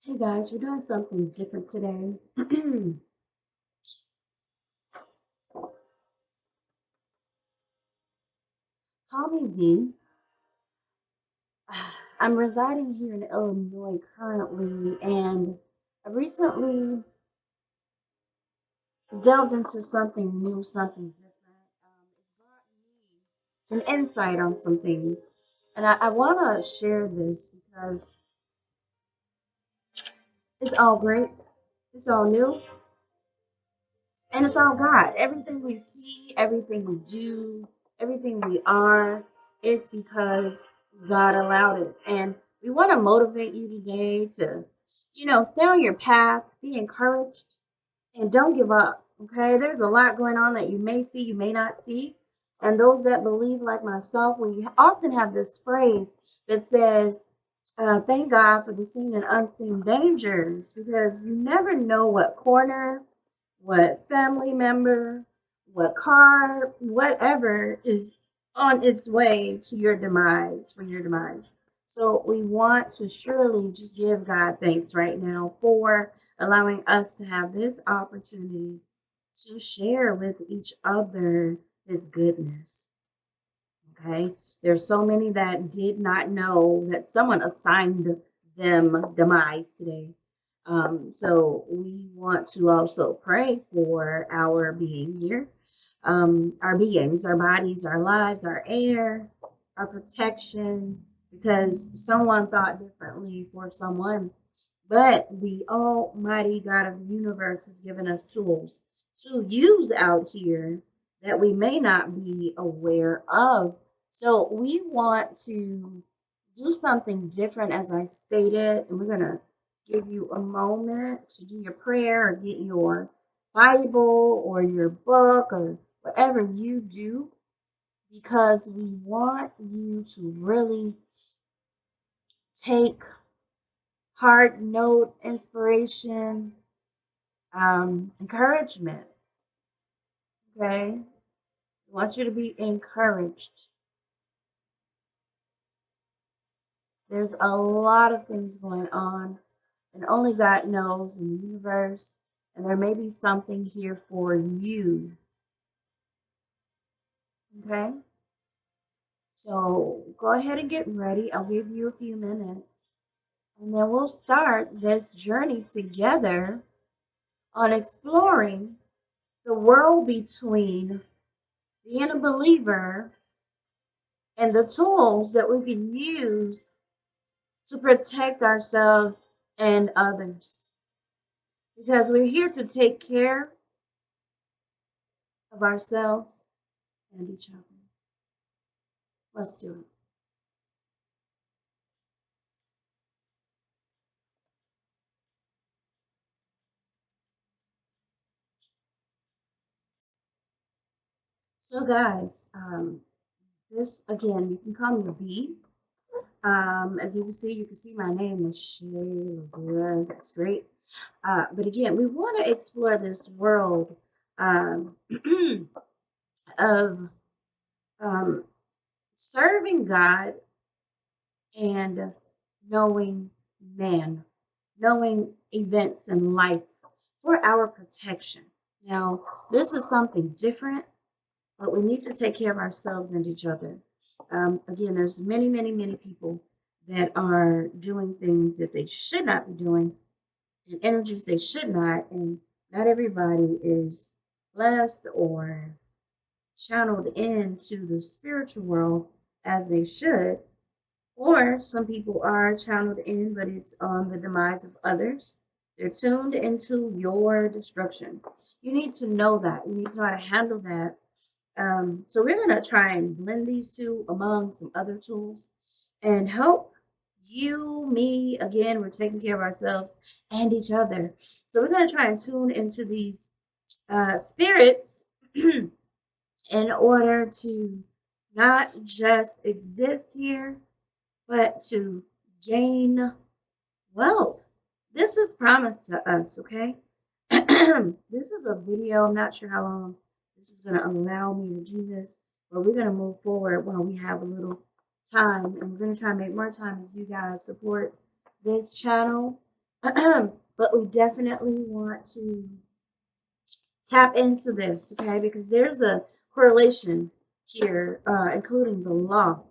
Hey guys, we're doing something different today. Call me V. I'm residing here in Illinois currently, and I recently delved into something new, something different. It's an insight on some things, and I want to share this because it's all great, it's all new, and it's all God. Everything we see, everything we do, everything we are, it's because God allowed it. And we want to motivate you today to, stay on your path, be encouraged, and don't give up. Okay, there's a lot going on that you may see, you may not see. And those that believe, like myself, we often have this phrase that says, thank God for the seen and unseen dangers, because you never know what corner, what family member, what car, whatever is on its way to your demise, for your demise. So we want to surely just give God thanks right now for allowing us to have this opportunity to share with each other His goodness. Okay. There's so many that did not know that someone assigned them demise today. So we want to also pray for our being here, our beings, our bodies, our lives, our air, our protection, because someone thought differently for someone. But the Almighty God of the universe has given us tools to use out here that we may not be aware of. So we want to do something different, as I stated, and we're going to give you a moment to do your prayer or get your Bible or your book or whatever you do, because we want you to really take heart note, inspiration, encouragement. Okay, I want you to be encouraged. There's a lot of things going on, and only God knows in the universe, and there may be something here for you. Okay, so go ahead and get ready. I'll give you a few minutes, and then we'll start this journey together on exploring the world between being a believer and the tools that we can use to protect ourselves and others. Because we're here to take care of ourselves and each other. Let's do it. So, guys, this again, you can call me B. As you can see my name is Shayla. That's great. But again, we want to explore this world um, of um, serving God and knowing man, knowing events in life for our protection. Now, this is something different, but we need to take care of ourselves and each other. Again, there's many, many, many people that are doing things that they should not be doing and energies they should not, and not everybody is blessed or channeled into the spiritual world as they should. Or some people are channeled in, but it's on the demise of others. They're tuned into your destruction. You need to know that. You need to know how to handle that. So we're going to try and blend these two among some other tools and help you, me, again, we're taking care of ourselves and each other. So we're going to try and tune into these spirits in order to not just exist here, but to gain wealth. This is promised to us, okay? This is a video. I'm not sure how long this is going to allow me to do this, but we're going to move forward while we have a little time, and we're going to try and make more time as you guys support this channel. But we definitely want to tap into this, okay? Because there's a correlation here, including the law,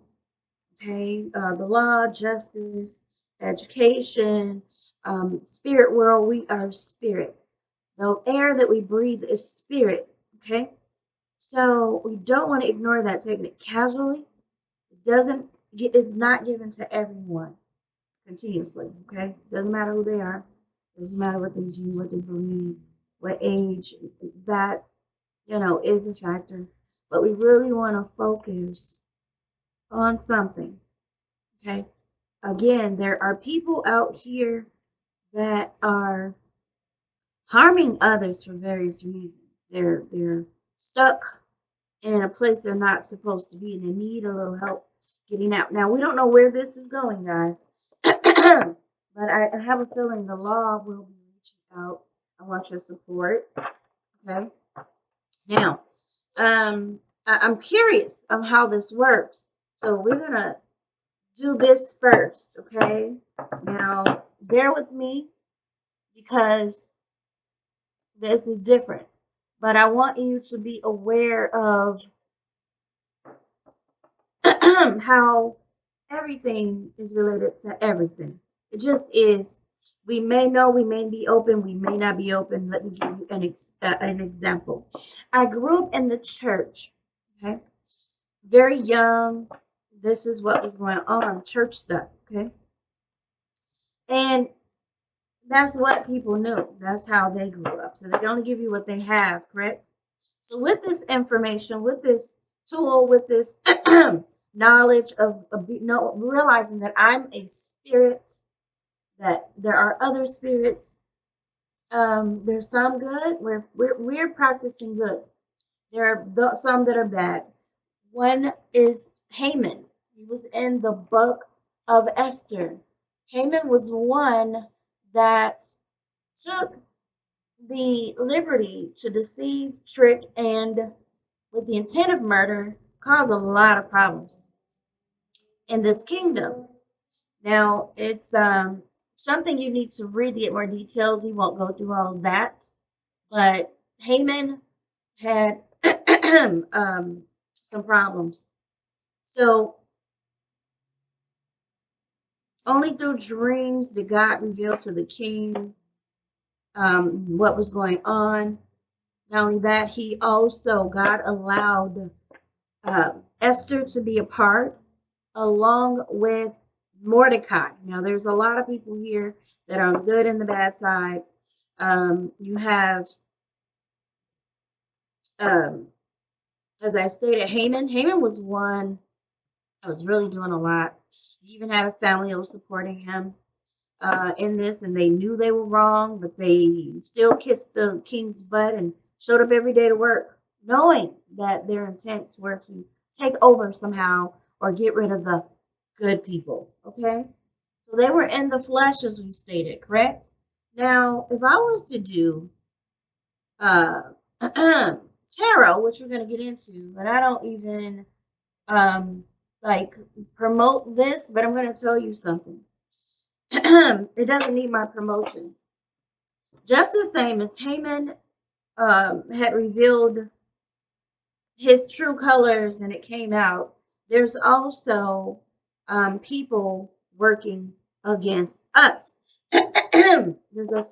okay? The law, justice, education, spirit world. We are spirit. The air that we breathe is spirit, okay? So we don't want to ignore that, taking it casually. It's not given to everyone continuously, okay? Doesn't matter who they are. Doesn't matter what they do, what they believe, what age. That, is a factor. But we really want to focus on something, okay? Again, there are people out here that are harming others for various reasons. They're stuck in a place they're not supposed to be, and they need a little help getting out. Now, we don't know where this is going, guys, but I have a feeling the law will be reaching out. I want your support, okay? Now, I'm curious of how this works, so we're gonna do this first, okay? Now, bear with me because this is different, but I want you to be aware of how everything is related to everything. It just is. We may know, we may be open, we may not be open. Let me give you an example. I grew up in the church, okay? Very young. This is what was going on, church stuff, okay? And that's what people knew. That's how they grew up. So they can only give you what they have, correct? So with this information, with this tool, with this knowledge of realizing that I'm a spirit, that there are other spirits. There's some good. We're practicing good. There are some that are bad. One is Haman. He was in the Book of Esther. Haman was one that took the liberty to deceive, trick, and with the intent of murder, cause a lot of problems in this kingdom. Now, it's something you need to read to get more details. You won't go through all of that. But Haman had some problems. So, only through dreams did God reveal to the king what was going on. Not only that, God allowed Esther to be a part along with Mordecai. Now, there's a lot of people here that are on the good and the bad side. You have, um, as I stated, Haman. Haman was one that was really doing a lot. He even had a family that was supporting him in this, and they knew they were wrong, but they still kissed the king's butt and showed up every day to work, knowing that their intents were to take over somehow or get rid of the good people. Okay? So they were in the flesh, as we stated, correct? Now, if I was to do uh, tarot, which we're going to get into, and I don't even like promote this, but I'm going to tell you something. It doesn't need my promotion. Just the same as Haman had revealed his true colors and it came out, there's also people working against us. There's a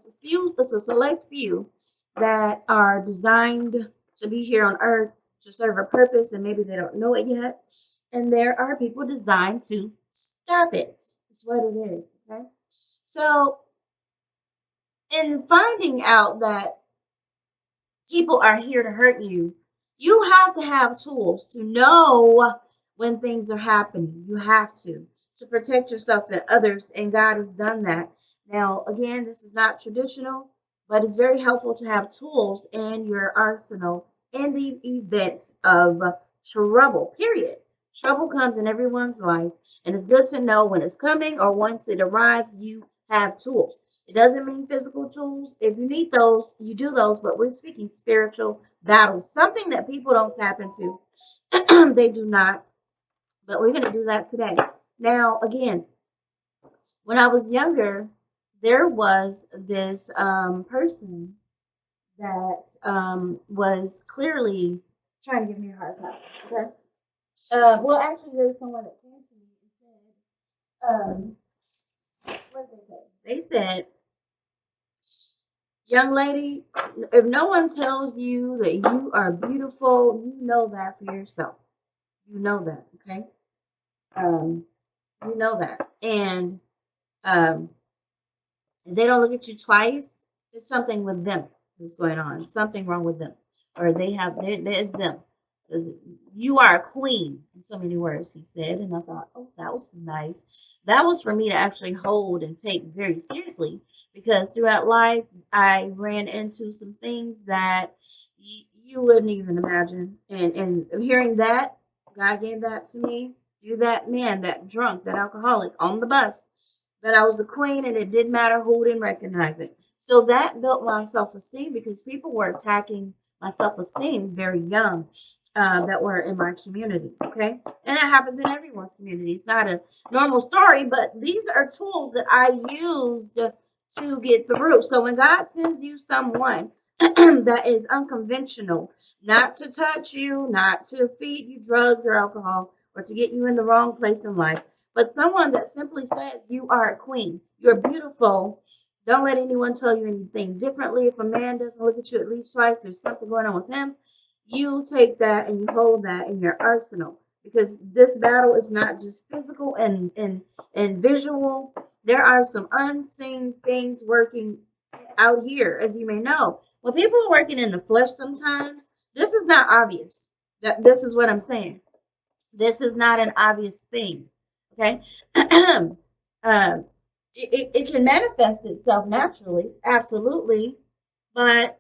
select few that are designed to be here on earth to serve a purpose, and maybe they don't know it yet. And there are people designed to stop it. That's what it is. Okay. So, in finding out that people are here to hurt you, you have to have tools to know when things are happening. You have to protect yourself and others, and God has done that. Now, again, this is not traditional, but it's very helpful to have tools in your arsenal in the event of trouble, period. Trouble comes in everyone's life, and it's good to know when it's coming or once it arrives, you have tools. It doesn't mean physical tools. If you need those, you do those, but we're speaking spiritual battles, something that people don't tap into. They do not, but we're going to do that today. Now, again, when I was younger, there was this person that was clearly trying to give me a hard time. Okay. Well, actually, there was someone that came to me and said, what did they say? They said, young lady, if no one tells you that you are beautiful, you know that for yourself. You know that, okay? Um, you know that. And um, if they don't look at you twice, there's something with them that's going on. Something wrong with them. Or there's them. 'Cause you are a queen, in so many words, he said. And I thought, oh, that was nice. That was for me to actually hold and take very seriously because throughout life, I ran into some things that you wouldn't even imagine. And hearing that, God gave that to me through that man, that drunk, that alcoholic on the bus, that I was a queen and it didn't matter who didn't recognize it. So that built my self esteem because people were attacking my self esteem very young that were in my community. Okay. And that happens in everyone's community. It's not a normal story, but these are tools that I used to get through. So when God sends you someone that is unconventional, not to touch you, not to feed you drugs or alcohol, or to get you in the wrong place in life, but someone that simply says you are a queen, you're beautiful. Don't let anyone tell you anything differently. If a man doesn't look at you at least twice, there's something going on with him. You take that and you hold that in your arsenal because this battle is not just physical and visual. There are some unseen things working out here, as you may know. When people are working in the flesh sometimes, this is not obvious. This is what I'm saying. This is not an obvious thing. Okay. It can manifest itself naturally, absolutely, but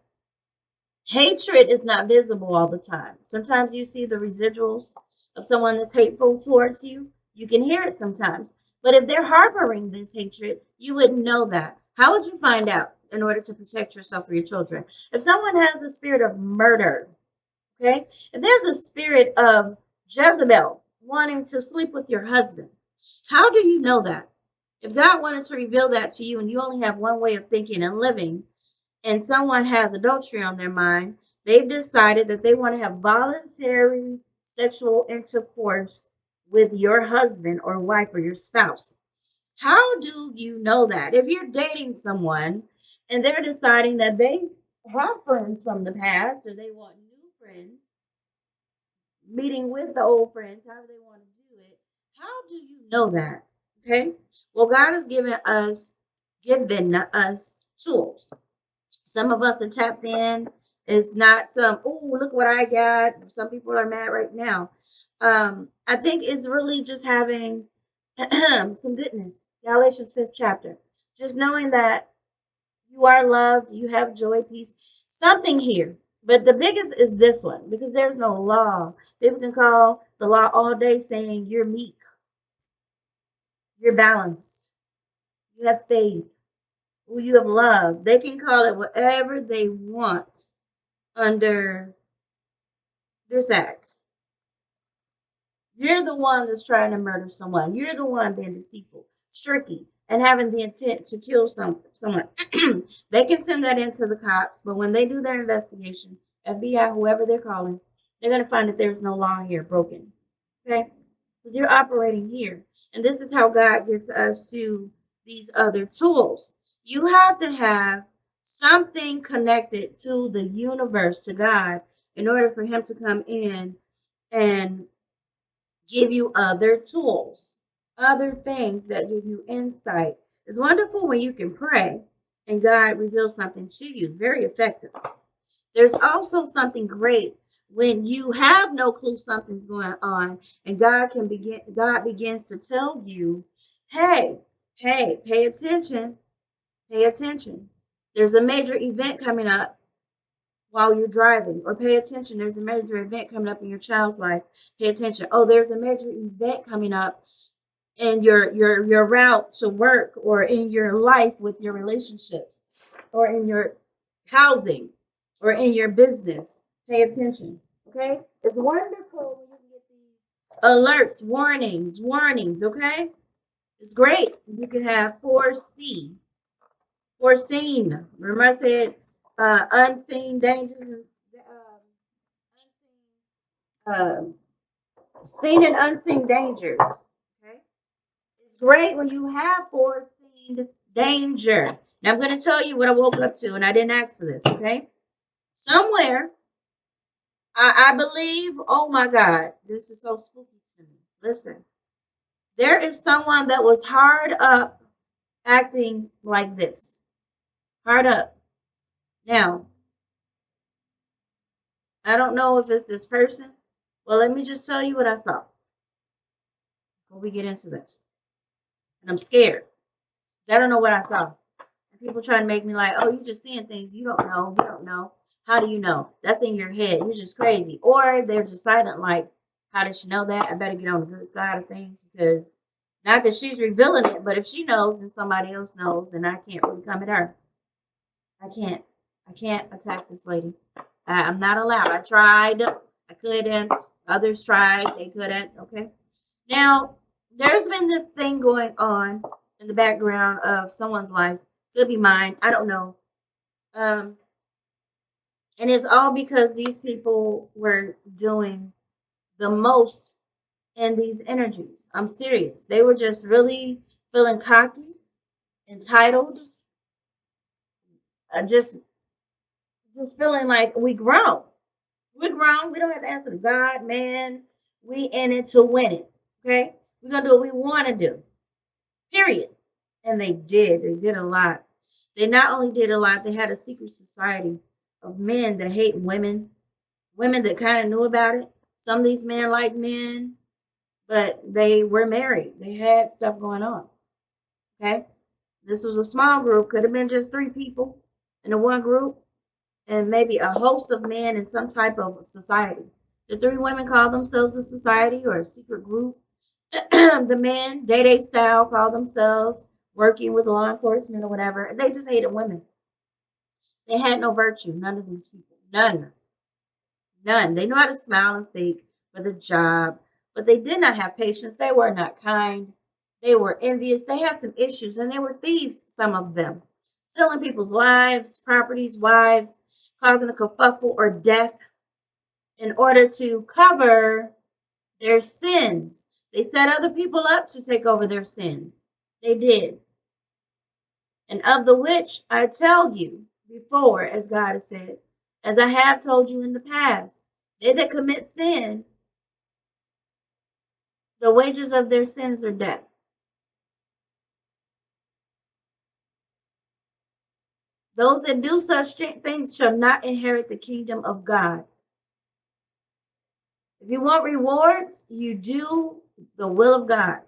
hatred is not visible all the time. Sometimes you see the residuals of someone that's hateful towards you. You can hear it sometimes. But if they're harboring this hatred, you wouldn't know that. How would you find out in order to protect yourself or your children? If someone has a spirit of murder, okay, if they have the spirit of Jezebel wanting to sleep with your husband, how do you know that? If God wanted to reveal that to you and you only have one way of thinking and living, and someone has adultery on their mind, they've decided that they want to have voluntary sexual intercourse with your husband or wife or your spouse. How do you know that? If you're dating someone and they're deciding that they have friends from the past or they want new friends, meeting with the old friends, however they want to do it, how do you know that? Okay. Well, God has given us tools. Some of us are tapped in. It's not some, oh, look what I got. Some people are mad right now. I think it's really just having some goodness. Galatians 5th chapter. Just knowing that you are loved, you have joy, peace, something here. But the biggest is this one because there's no law. People can call the law all day saying you're meek, you're balanced, you have faith, you have love. They can call it whatever they want under this act. You're the one that's trying to murder someone. You're the one being deceitful, tricky, and having the intent to kill someone. They can send that into the cops, but when they do their investigation, FBI, whoever they're calling, they're going to find that there's no law here broken. Okay? Because you're operating here. And this is how God gets us to these other tools. You have to have something connected to the universe, to God, in order for Him to come in and give you other tools, other things that give you insight. It's wonderful when you can pray and God reveals something to you. Very effective. There's also something great when you have no clue something's going on and God begins to tell you, hey, pay attention, pay attention. There's a major event coming up while you're driving, or pay attention. There's a major event coming up in your child's life. Pay attention. Oh, there's a major event coming up in your route to work, or in your life with your relationships, or in your housing, or in your business. Pay attention. Okay? It's wonderful when you can get these alerts, warnings. Okay? It's great. You can have 4C. Foreseen. Remember I said unseen dangers, unseen, seen and unseen dangers. Okay, it's great when you have foreseen danger. Now I'm going to tell you what I woke up to, and I didn't ask for this. Okay, somewhere I believe. Oh my God, this is so spooky to me. Listen, there is someone that was hard up acting like this. Hard up. Now, I don't know if it's this person. Well, let me just tell you what I saw before we get into this. And I'm scared. I don't know what I saw. And people try to make me like, oh, you're just seeing things. You don't know. You don't know. How do you know? That's in your head. You're just crazy. Or they're just silent like, how does she know that? I better get on the good side of things because not that she's revealing it, but if she knows, then somebody else knows, and I can't really come at her. I can't. I can't attack this lady. I'm not allowed. I tried. I couldn't. Others tried. They couldn't. Okay. Now, there's been this thing going on in the background of someone's life. Could be mine. I don't know. And it's all because these people were doing the most in these energies. I'm serious. They were just really feeling cocky, entitled, just feeling like we grown. We're grown. We don't have to answer to God, man. We in it to win it. Okay? We're gonna do what we want to do. Period. And they did. They did a lot. They not only did a lot, they had a secret society of men that hate women, women that kind of knew about it. Some of these men like men, but they were married. They had stuff going on. Okay? This was a small group. Could have been just 3 people in the one group, and maybe a host of men in some type of society. The 3 women call themselves a society or a secret group. The men, day style, call themselves working with law enforcement or whatever. They just hated women. They had no virtue. None of these people. None. None. They knew how to smile and fake for the job, but they did not have patience. They were not kind. They were envious. They had some issues, and they were thieves, some of them. Stealing people's lives, properties, wives, causing a kerfuffle or death in order to cover their sins. They set other people up to take over their sins. They did. And of the which I tell you before, as God has said, as I have told you in the past, they that commit sin, the wages of their sins are death. Those that do such things shall not inherit the kingdom of God. If you want rewards, you do the will of God.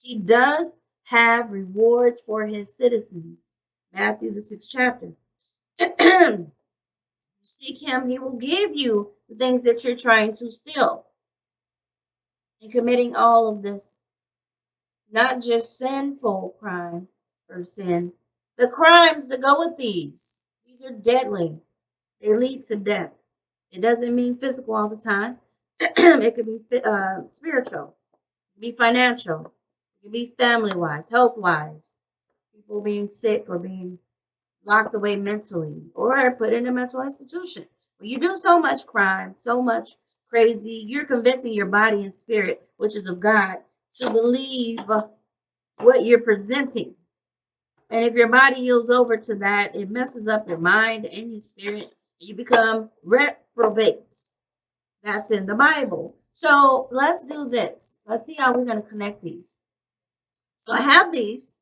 He does have rewards for his citizens. Matthew, the 6th chapter. You seek him, he will give you the things that you're trying to steal. And committing all of this, not just sinful crime or sin, the crimes that go with these. These are deadly. They lead to death. It doesn't mean physical all the time. It could be spiritual. It could be financial. It could be family-wise, health-wise. People being sick or being locked away mentally or put in a mental institution. When you do so much crime, so much crazy, you're convincing your body and spirit, which is of God, to believe what you're presenting. And if your body yields over to that, it messes up your mind and your spirit. You become reprobates. That's in the Bible. So let's do this. Let's see how we're going to connect these. So I have these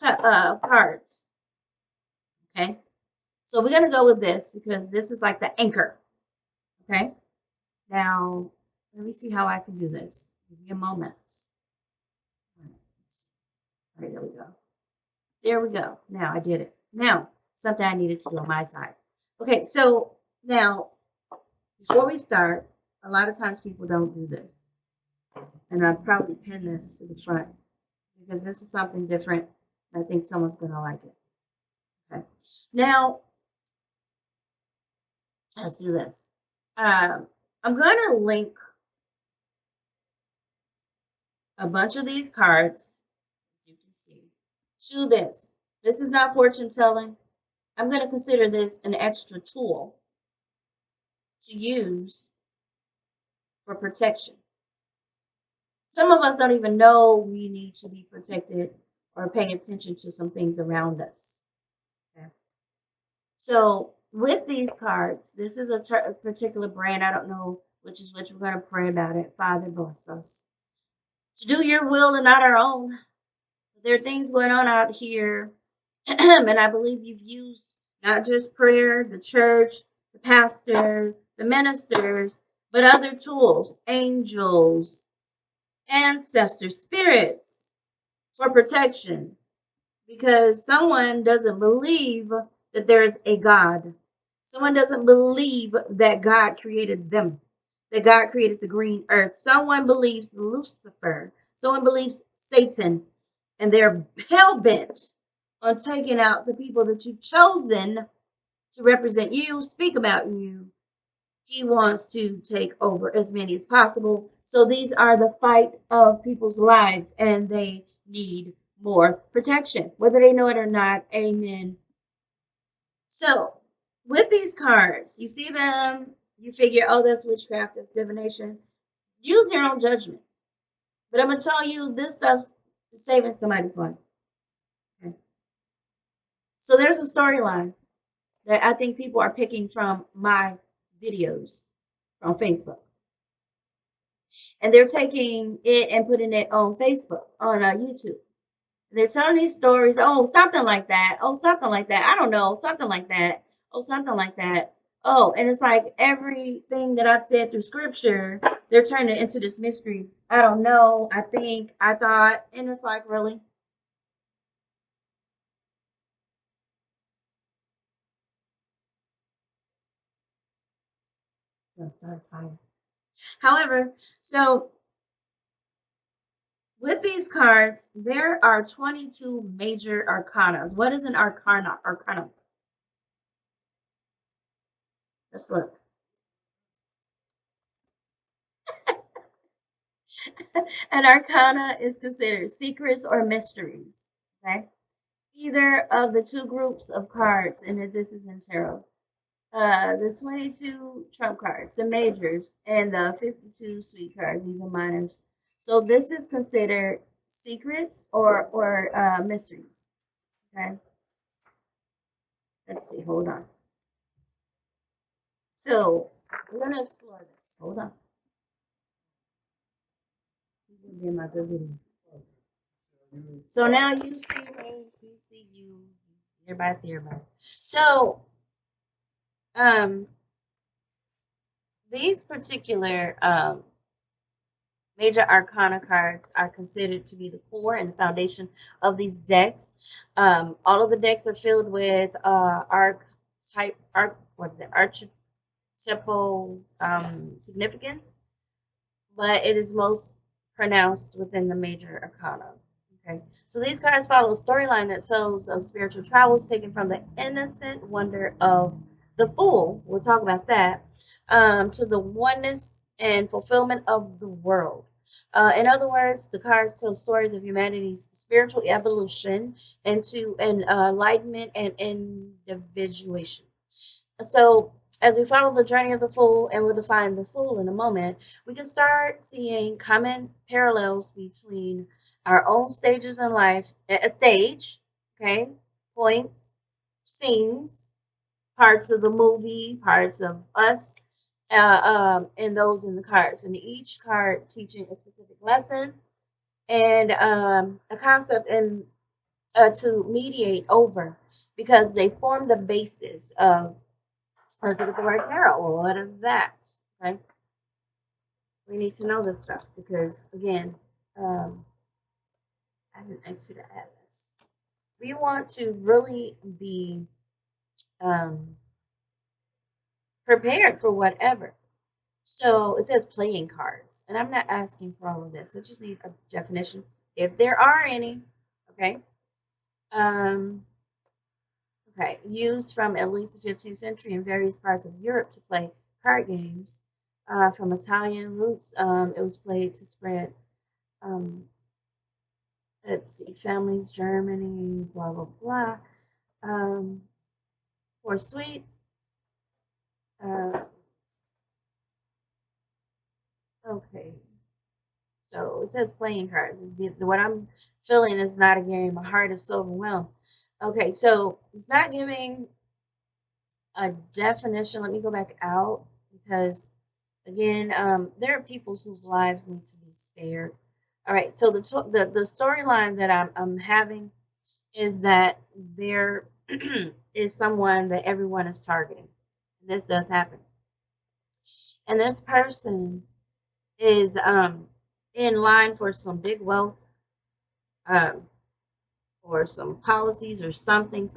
cards. Okay. So we're going to go with this because this is like the anchor. Okay. Now, let me see how I can do this. Give me a moment. All right, there we go. There we go. Now I did it. Now, something I needed to do on my side. Okay, so now, before we start, a lot of times people don't do this. And I'll probably pin this to the front because this is something different. I think someone's going to like it. Okay. Now, let's do this. I'm going to link a bunch of these cards, as you to this. This is not fortune telling. I'm going to consider this an extra tool to use for protection. Some of us don't even know we need to be protected or paying attention to some things around us. Okay. So with these cards, this is a particular brand. I don't know which is which. We're going to pray about it. Father, bless us to do your will and not our own. There are things going on out here, and I believe you've used not just prayer, the church, the pastor, the ministers, but other tools, angels, ancestors, spirits for protection, because someone doesn't believe that there is a God. Someone doesn't believe that God created them, that God created the green earth. Someone believes Lucifer. Someone believes Satan, and they're hell bent on taking out the people that you've chosen to represent you, speak about you. He wants to take over as many as possible. So these are the fight of people's lives, and they need more protection, whether they know it or not. Amen. So with these cards, you see them, you figure, oh, that's witchcraft, that's divination. Use your own judgment. But I'm going to tell you, this stuff is saving somebody's life. Okay. So there's a storyline that I think people are picking from my videos from Facebook. And they're taking it and putting it on Facebook, on YouTube. They're telling these stories. Oh, something like that. Oh, something like that. I don't know. Something like that. Oh, something like that. Oh, and it's like everything that I've said through scripture, they're turning it into this mystery. I don't know. I think. I thought. And it's like, really? However, so with these cards, there are 22 major arcanas. What is an arcana? Arcana. Let's look. An arcana is considered secrets or mysteries. Okay. Either of the two groups of cards, and this is in tarot. The 22 trump cards, the majors, and the 52 sweet cards. These are minors. So this is considered secrets or mysteries. Okay. Let's see. Hold on. So we're gonna explore this. Hold on. This is gonna be my good video. So now you see me, you see you, everybody see everybody. So um these particular major arcana cards are considered to be the core and the foundation of these decks. All of the decks are filled with archetypal significance, but it is most pronounced within the major arcana. Okay, so these cards follow a storyline that tells of spiritual travels taken from the innocent wonder of the fool. We'll talk about that. To the oneness and fulfillment of the world. In other words, the cards tell stories of humanity's spiritual evolution into enlightenment and individuation. So as we follow the journey of the fool, and we'll define the fool in a moment, we can start seeing common parallels between our own stages in life, a stage, okay, points, scenes, parts of the movie, parts of us, and those in the cards. And each card teaching a specific lesson and a concept and to mediate over, because they form the basis of, is it the right arrow? Well, what is that? Okay. We need to know this stuff because, again, I didn't enter the atlas. We want to really be um, prepared for whatever. So it says playing cards, and I'm not asking for all of this. I just need a definition, if there are any. Okay. Um, okay. Used from at least the 15th century in various parts of Europe to play card games. From Italian roots, it was played to spread um, Let's see, families, Germany, blah, blah, blah. For sweets, uh, okay. So it says playing cards. What I'm feeling is not a game. My heart is so overwhelmed. Okay, so it's not giving a definition. Let me go back out because, again, there are people whose lives need to be spared. All right, so the storyline that I'm having is that there is someone that everyone is targeting. This does happen, and this person is in line for some big wealth, um, or some policies or something,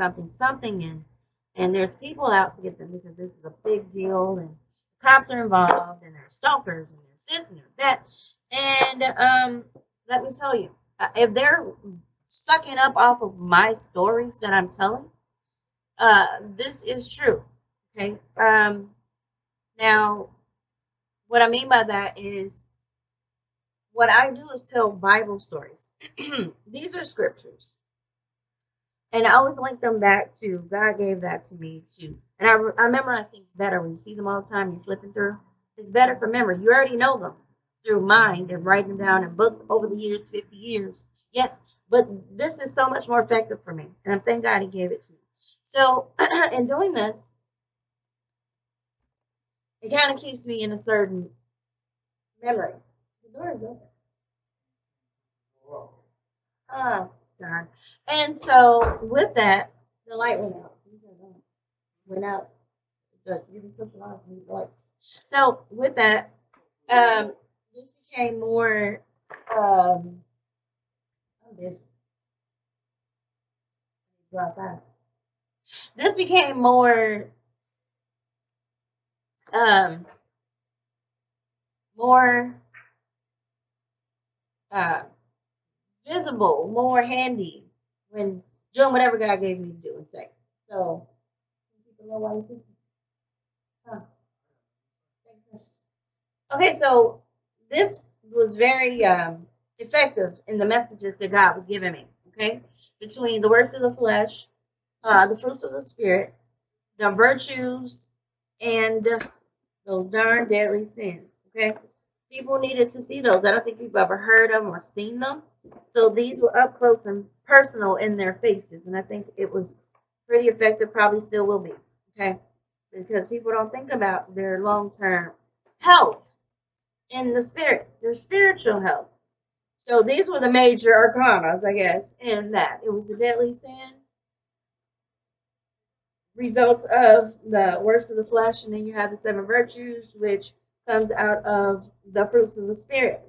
and there's people out to get them because this is a big deal, and cops are involved, and there's stalkers, and there's this and there's that, and let me tell you, if they're sucking up off of my stories that I'm telling, this is true. Okay. Now, what I mean by that is what I do is tell Bible stories. These are scriptures. And I always link them back to God gave that to me too. And I memorize things better when you see them all the time, you're flipping through. It's better for memory. You already know them through mind and writing them down in books over the years, 50 years. Yes, but this is so much more effective for me. And I thank God He gave it to me. So, in doing this, it kind of keeps me in a certain memory. The door is open. Oh, God. And so, with that, the light went out. Went out. You can put it on the lights. So with that, this became more this drop out. This became more um more uh visible, more handy when doing whatever God gave me to do and say. So people know why you think. Huh. Okay, so this was very effective in the messages that God was giving me. Okay, between the works of the flesh, the fruits of the spirit, the virtues, and those darn deadly sins. Okay, people needed to see those. I don't think you've ever heard of them or seen them. So these were up close and personal in their faces, and I think it was pretty effective. Probably still will be. Okay, because people don't think about their long-term health in the spirit, their spiritual health. So these were the major arcanas, I guess, in that it was the deadly sins, results of the works of the flesh, and then you have the seven virtues, which comes out of the fruits of the spirit.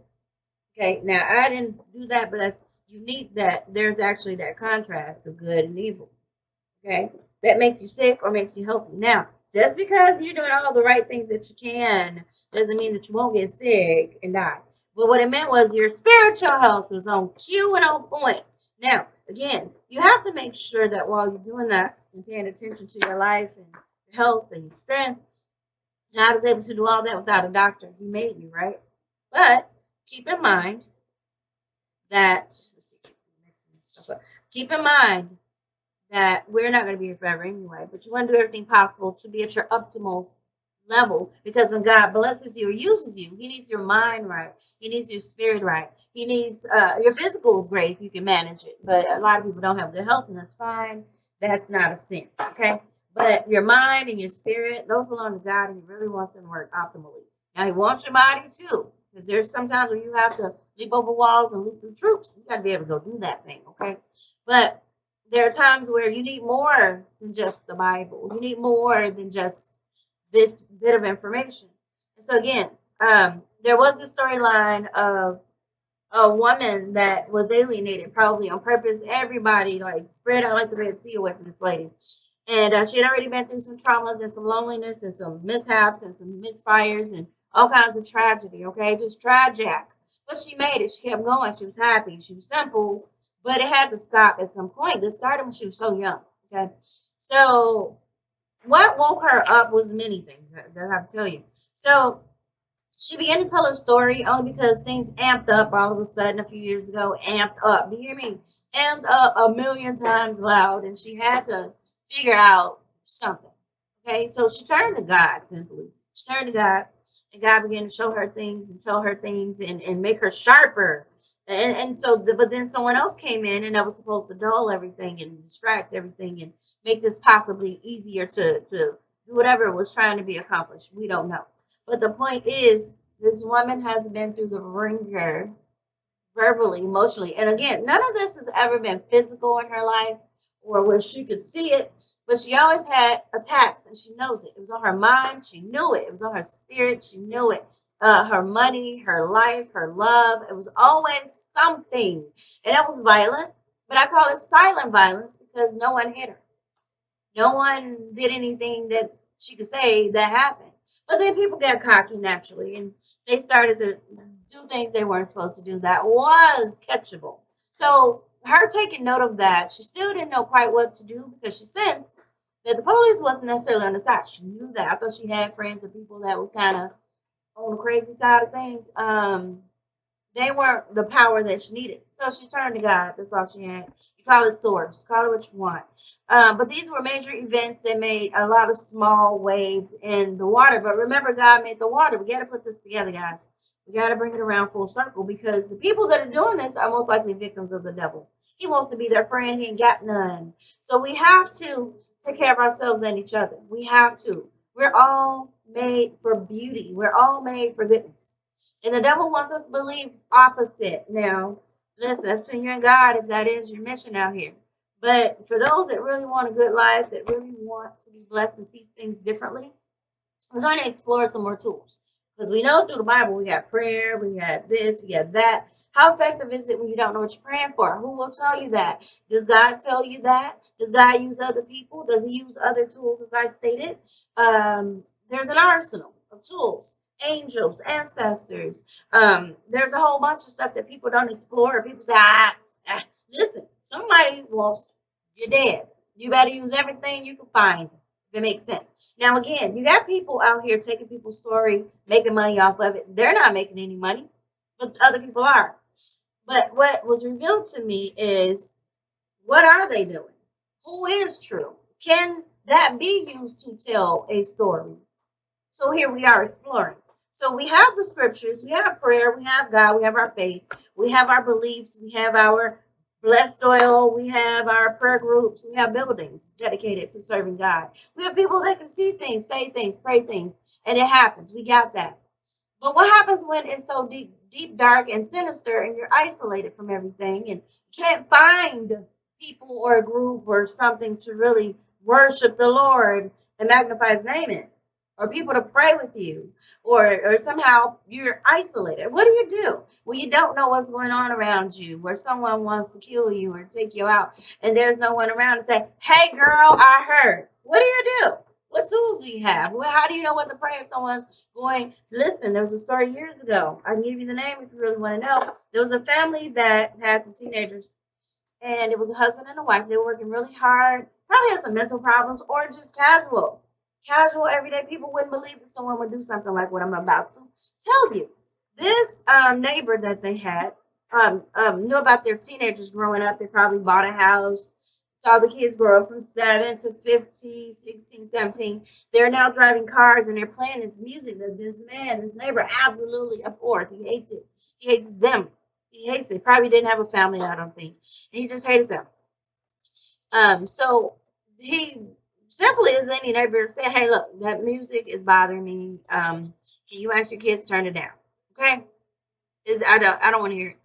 Okay, now I didn't do that, but that's unique that there's actually that contrast of good and evil. Okay, that makes you sick or makes you healthy. Now, just because you're doing all the right things that you can doesn't mean that you won't get sick and die. But what it meant was your spiritual health was on cue and on point. Now, again, you have to make sure that while you're doing that and paying attention to your life and your health and your strength, God is able to do all that without a doctor. He made you, right? But keep in mind that, let's see, keep in mind that we're not going to be here forever anyway, but you want to do everything possible to be at your optimal level, because when God blesses you or uses you, He needs your mind right. He needs your spirit right. He needs your physical is great if you can manage it, but a lot of people don't have good health, and that's fine. That's not a sin, okay? But your mind and your spirit, those belong to God, and He really wants them to work optimally. Now, He wants your body too, because there's sometimes where you have to leap over walls and leap through troops. You got to be able to go do that thing, okay? But there are times where you need more than just the Bible. You need more than just this bit of information. And so again, there was a storyline of a woman that was alienated, probably on purpose. Everybody like spread out like the Red Sea away from this lady. And she had already been through some traumas and some loneliness and some mishaps and some misfires and all kinds of tragedy. Okay, just tragic. But she made it. She kept going. She was happy. She was simple. But it had to stop at some point. It started when she was so young. Okay, so what woke her up was many things that I have to tell you. So She began to tell her story only because things amped up all of a sudden a few years ago. Amped up. Do you hear me? Amped up a million times loud. And she had to figure out something. Okay? So she turned to God simply. She turned to God. And God began to show her things and tell her things and make her sharper. But then someone else came in and that was supposed to dull everything and distract everything and make this possibly easier to do whatever was trying to be accomplished. We don't know. But the point is, this woman has been through the ringer verbally, emotionally. And again, none of this has ever been physical in her life or where she could see it, but she always had attacks and she knows it. It was on her mind. She knew it. It was on her spirit. She knew it. Her money, her life, her love. It was always something. And that was violent, but I call it silent violence because no one hit her. No one did anything that she could say that happened. But then people got cocky naturally and they started to do things they weren't supposed to do that was catchable. So her taking note of that, she still didn't know quite what to do because she sensed that the police wasn't necessarily on the side. She knew that. I thought she had friends or people that was kind of on the crazy side of things. They weren't the power that she needed. So she turned to God. That's all she had. You call it source, call it what you want. But these were major events that made a lot of small waves in the water. But remember, God made the water. We got to put this together, guys. We got to bring it around full circle because the people that are doing this are most likely victims of the devil. He wants to be their friend. He ain't got none. So we have to take care of ourselves and each other. We have to. We're all made for beauty. We're all made for goodness. And the devil wants us to believe opposite. Now, listen, that's between you and God if that is your mission out here. But for those that really want a good life, that really want to be blessed and see things differently, we're going to explore some more tools. Because we know through the Bible, we got prayer, we got this, we got that. How effective is it when you don't know what you're praying for? Who will tell you that? Does God tell you that? Does God use other people? Does he use other tools, as I stated? There's an arsenal of tools, angels, ancestors. There's a whole bunch of stuff that people don't explore. People say, listen, somebody wants you dead. You better use everything you can find. If it makes sense. Now, again, you got people out here taking people's story, making money off of it. They're not making any money, but other people are. But what was revealed to me is what are they doing? Who is true? Can that be used to tell a story? So here we are exploring. So we have the scriptures, we have prayer, we have God, we have our faith, we have our beliefs, we have our blessed oil, we have our prayer groups, we have buildings dedicated to serving God. We have people that can see things, say things, pray things, and it happens. We got that. But what happens when it's so deep, dark, and sinister, and you're isolated from everything, and can't find people or a group or something to really worship the Lord and magnify His name in, or people to pray with you, or somehow you're isolated? What do you do when you don't know what's going on around you, where someone wants to kill you or take you out, and there's no one around to say, "Hey, girl, I heard." What do you do? What tools do you have? Well, how do you know what to pray if someone's going? Listen, there was a story years ago. I can give you the name if you really want to know. There was a family that had some teenagers, and it was a husband and a wife. They were working really hard, probably had some mental problems, or just casual everyday people wouldn't believe that someone would do something like what I'm about to tell you. This neighbor that they had knew about their teenagers growing up. They probably bought a house, saw the kids grow up from 7 to 15, 16, 17. They're now driving cars and they're playing this music that this man, this neighbor, absolutely abhors. He hates it. He hates them. He hates it. Probably didn't have a family, I don't think. He just hated them. So he simply as any neighbor say, "Hey, look, that music is bothering me. Can you ask your kids to turn it down? Okay? I don't want to hear it.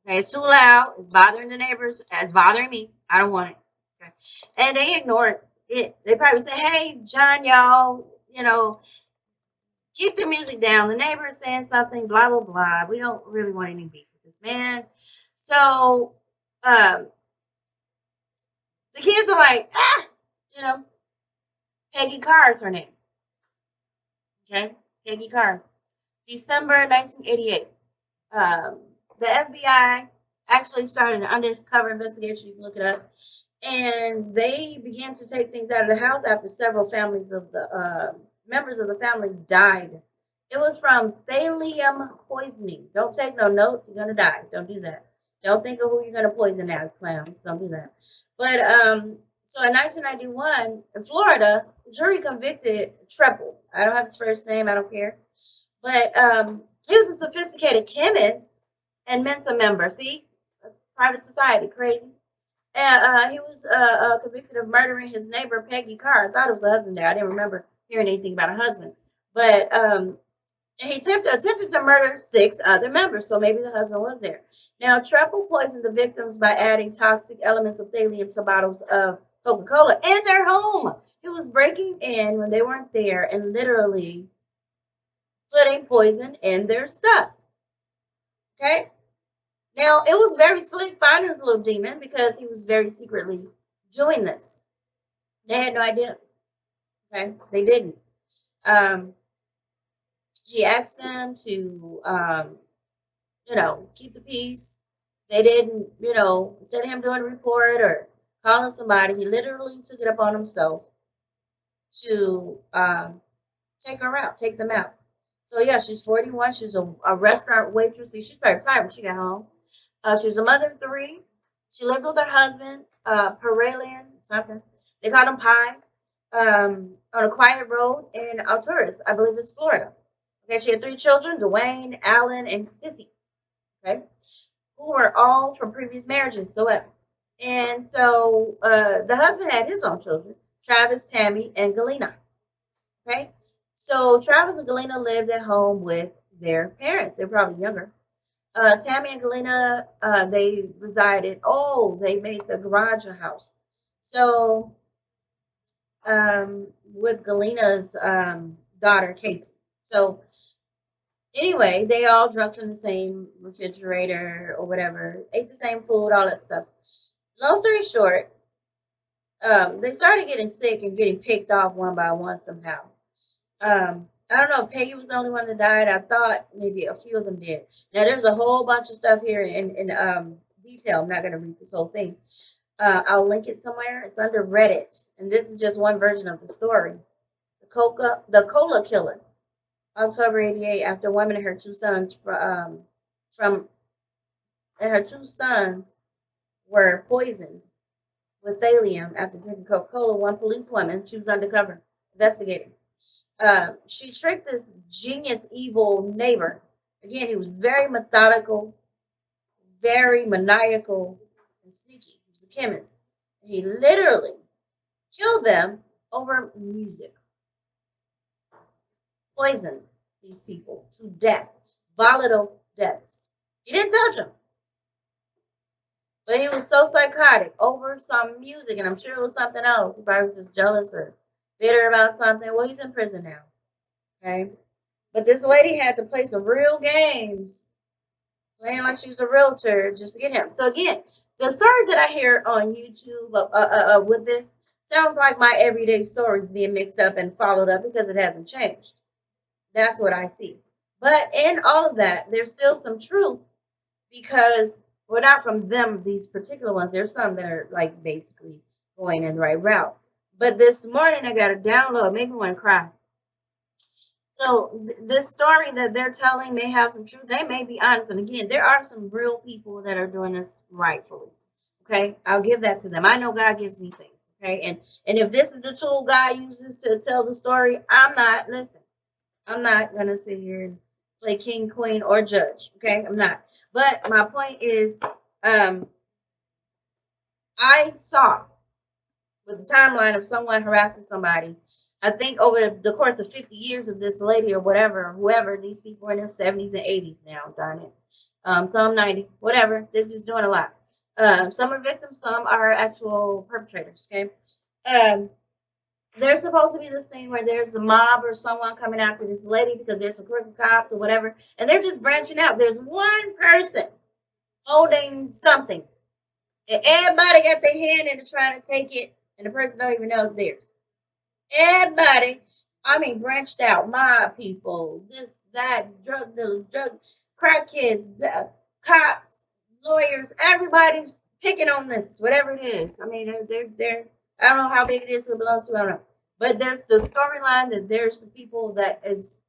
Okay, it's too loud. It's bothering the neighbors. It's bothering me. I don't want it." Okay. And they ignored it. They probably say, "Hey, John, y'all, keep the music down. The neighbor is saying something, blah, blah, blah. We don't really want any beef with this man." So um, the kids are like, you know, Peggy Carr is her name. Okay, Peggy Carr. December 1988. Um, the FBI actually started an undercover investigation. You can look it up. And they began to take things out of the house after several families of the members of the family died It was from thallium poisoning. Don't take no notes. You're gonna die. Don't do that. Don't think of who you're gonna poison now, clowns. Don't do that. But so in 1991, in Florida, jury convicted Treble. I don't have his first name. I don't care. But he was a sophisticated chemist and Mensa member. See, private society, crazy. And he was convicted of murdering his neighbor Peggy Carr. I thought it was a husband there. I didn't remember hearing anything about a husband. But he attempted to murder 6 other members, so maybe the husband was there. Now, Treble poisoned the victims by adding toxic elements of thallium to bottles of Coca-Cola in their home. He was breaking in when they weren't there and literally putting poison in their stuff. Okay? Now, it was very slick finding this little demon because he was very secretly doing this. They had no idea. Okay? They didn't. Um, he asked them to, keep the peace. They didn't, instead of him doing a report or calling somebody, he literally took it upon himself to take her out, take them out. So yeah, she's 41. She's a restaurant waitress. See, she's very tired when she got home. She was a mother of 3. She lived with her husband, Peralian, something. They called him Pie, on a quiet road in Alturas. I believe it's Florida. Okay, she had 3 children, Dwayne, Alan, and Sissy. Okay, who were all from previous marriages. And so the husband had his own children, Travis, Tammy, and Galena. Okay, so Travis and Galena lived at home with their parents. They're probably younger. Tammy and Galena, they resided. Oh, they made the garage a house. So with Galena's daughter Casey. So anyway, they all drunk from the same refrigerator or whatever, ate the same food, all that stuff. Long story short, they started getting sick and getting picked off one by one somehow. I don't know if Peggy was the only one that died. I thought maybe a few of them did. Now there's a whole bunch of stuff here in detail. I'm not going to read this whole thing. I'll link it somewhere. It's under Reddit, and this is just one version of the story. The cola killer, October '88, after a woman and her 2 sons from and her 2 sons were poisoned with thallium after drinking Coca-Cola. One policewoman, she was undercover investigator. She tricked this genius, evil neighbor. Again, he was very methodical, very maniacal, and sneaky. He was a chemist. He literally killed them over music. Poisoned these people to death, volatile deaths. He didn't touch them, but he was so psychotic over some music, and I'm sure it was something else. He probably was just jealous or bitter about something. Well, he's in prison now. Okay. But this lady had to play some real games, playing like she was a realtor just to get him. So again, the stories that I hear on YouTube with this sounds like my everyday stories being mixed up and followed up because it hasn't changed. That's what I see. But in all of that, there's still some truth because, well, not from them, these particular ones. There's some that are like basically going in the right route. But this morning I got a download, made me want to cry. So this story that they're telling may have some truth. They may be honest. And again, there are some real people that are doing this rightfully. Okay, I'll give that to them. I know God gives me things. Okay, and if this is the tool God uses to tell the story, I'm not. Listen, I'm not gonna sit here and play king, queen, or judge. Okay, I'm not. But my point is, I saw with the timeline of someone harassing somebody. I think over the course of 50 years of this lady or whatever, whoever, these people are in their 70s and 80s now, darn it. Some 90, whatever. They're just doing a lot. Some are victims, some are actual perpetrators, okay? There's supposed to be this thing where there's a mob or someone coming after this lady because there's some crooked cops or whatever, and they're just branching out. There's one person holding something, and everybody got their hand in it trying to take it, and the person don't even know it's theirs. Everybody, I mean, branched out, mob people, this, that, drug dealers, crack kids, cops, lawyers, everybody's picking on this, whatever it is. I mean, they're I don't know how big it is, who it belongs to, I don't know. But there's the storyline that there's some people that is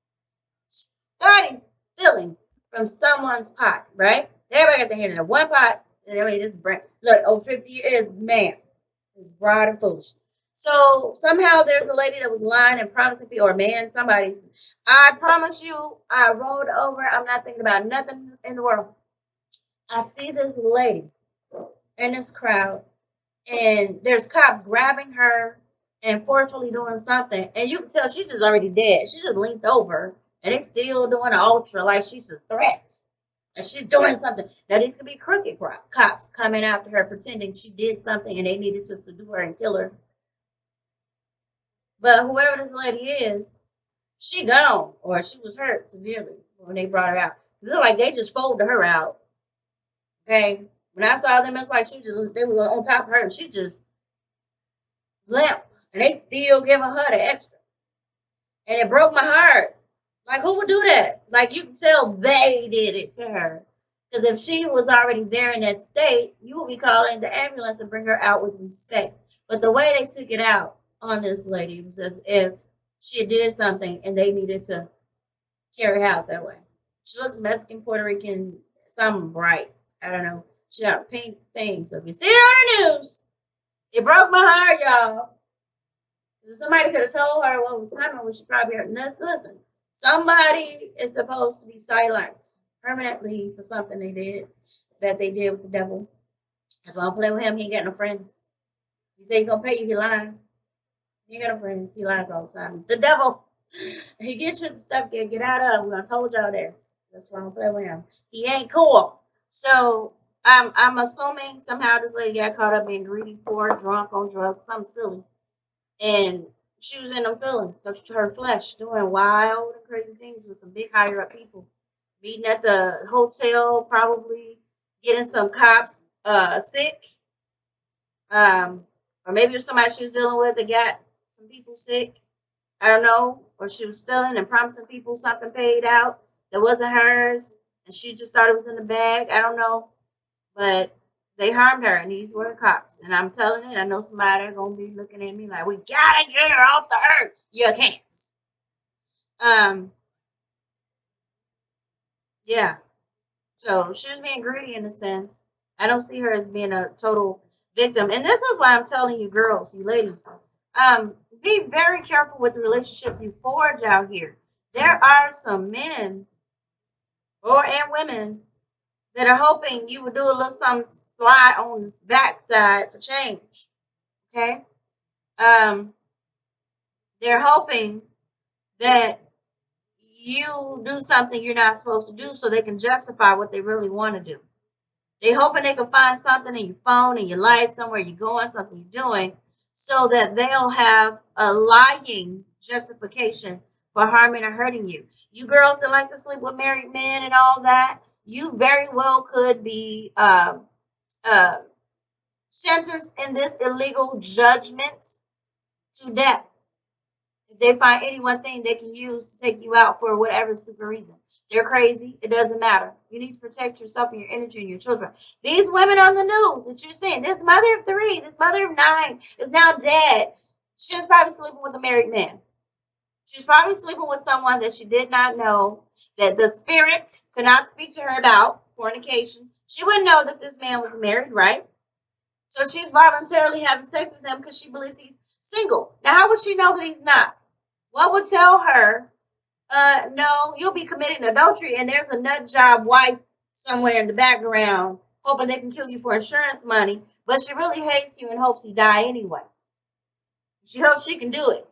Everybody's stealing from someone's pot, right? Everybody got their hand in a one pot. And I mean, this brand, look, over 50 years, man, it's broad and foolish. So somehow there's a lady that was lying and promising people, or a man, somebody. I promise you, I rolled over. I'm not thinking about nothing in the world. I see this lady in this crowd, and there's cops grabbing her and forcefully doing something, and you can tell she's just already dead. She just linked over, and they still doing an ultra like she's a threat, and she's doing something. Now these could be crooked cops coming after her, pretending she did something, and they needed to subdue her and kill her. But whoever this lady is, she gone, or she was hurt severely when they brought her out. It looked like they just folded her out. Okay, when I saw them, it was like they were on top of her, and she just limp, and they still giving her the extra. And it broke my heart. Like, who would do that? Like, you can tell they did it to her. Because if she was already there in that state, you would be calling the ambulance and bring her out with respect. But the way they took it out on this lady was as if she did something and they needed to carry her out that way. She looks Mexican, Puerto Rican, something bright. I don't know. She got a pink thing. So if you see it on the news, it broke my heart, y'all. If somebody could have told her what was coming, well, she probably heard. Listen, somebody is supposed to be silenced permanently for something that they did with the devil. That's why I'm playing with him. He ain't got no friends. He say he gonna pay you, he lying. He ain't got no friends. He lies all the time. It's the devil. He gets you the stuff get out of. I told y'all this. That's why I'm playing with him. He ain't cool. So I'm assuming somehow this lady got caught up being greedy, poor, drunk on drugs, something silly. And she was in them feelings of her flesh, doing wild and crazy things with some big higher up people. Meeting at the hotel, probably getting some cops sick. Or maybe if somebody she was dealing with that got some people sick. I don't know. Or she was stealing and promising people something paid out that wasn't hers. And she just thought it was in the bag. I don't know. But they harmed her, and these were the cops. And I'm telling it, I know somebody gonna be looking at me like, we gotta get her off the earth. You can't. Yeah. So she was being greedy in a sense. I don't see her as being a total victim. And this is why I'm telling you girls, you ladies, be very careful with the relationships you forge out here. There are some men and women that are hoping you would do a little something slide on this backside for change. Okay? They're hoping that you do something you're not supposed to do so they can justify what they really want to do. They hoping they can find something in your phone, in your life, somewhere you're going, something you're doing, so that they'll have a lying justification for harming or hurting you. You girls that like to sleep with married men and all that, you very well could be sentenced in this illegal judgment to death. If they find any one thing they can use to take you out for whatever stupid reason. They're crazy. It doesn't matter. You need to protect yourself and your energy and your children. These women on the news that you're seeing, this mother of 3, this mother of 9 is now dead. She was probably sleeping with a married man. She's probably sleeping with someone that she did not know, that the spirit could not speak to her about, fornication. She wouldn't know that this man was married, right? So she's voluntarily having sex with him because she believes he's single. Now, how would she know that he's not? What would tell her, no, you'll be committing adultery and there's a nut job wife somewhere in the background hoping they can kill you for insurance money, but she really hates you and hopes you die anyway. She hopes she can do it.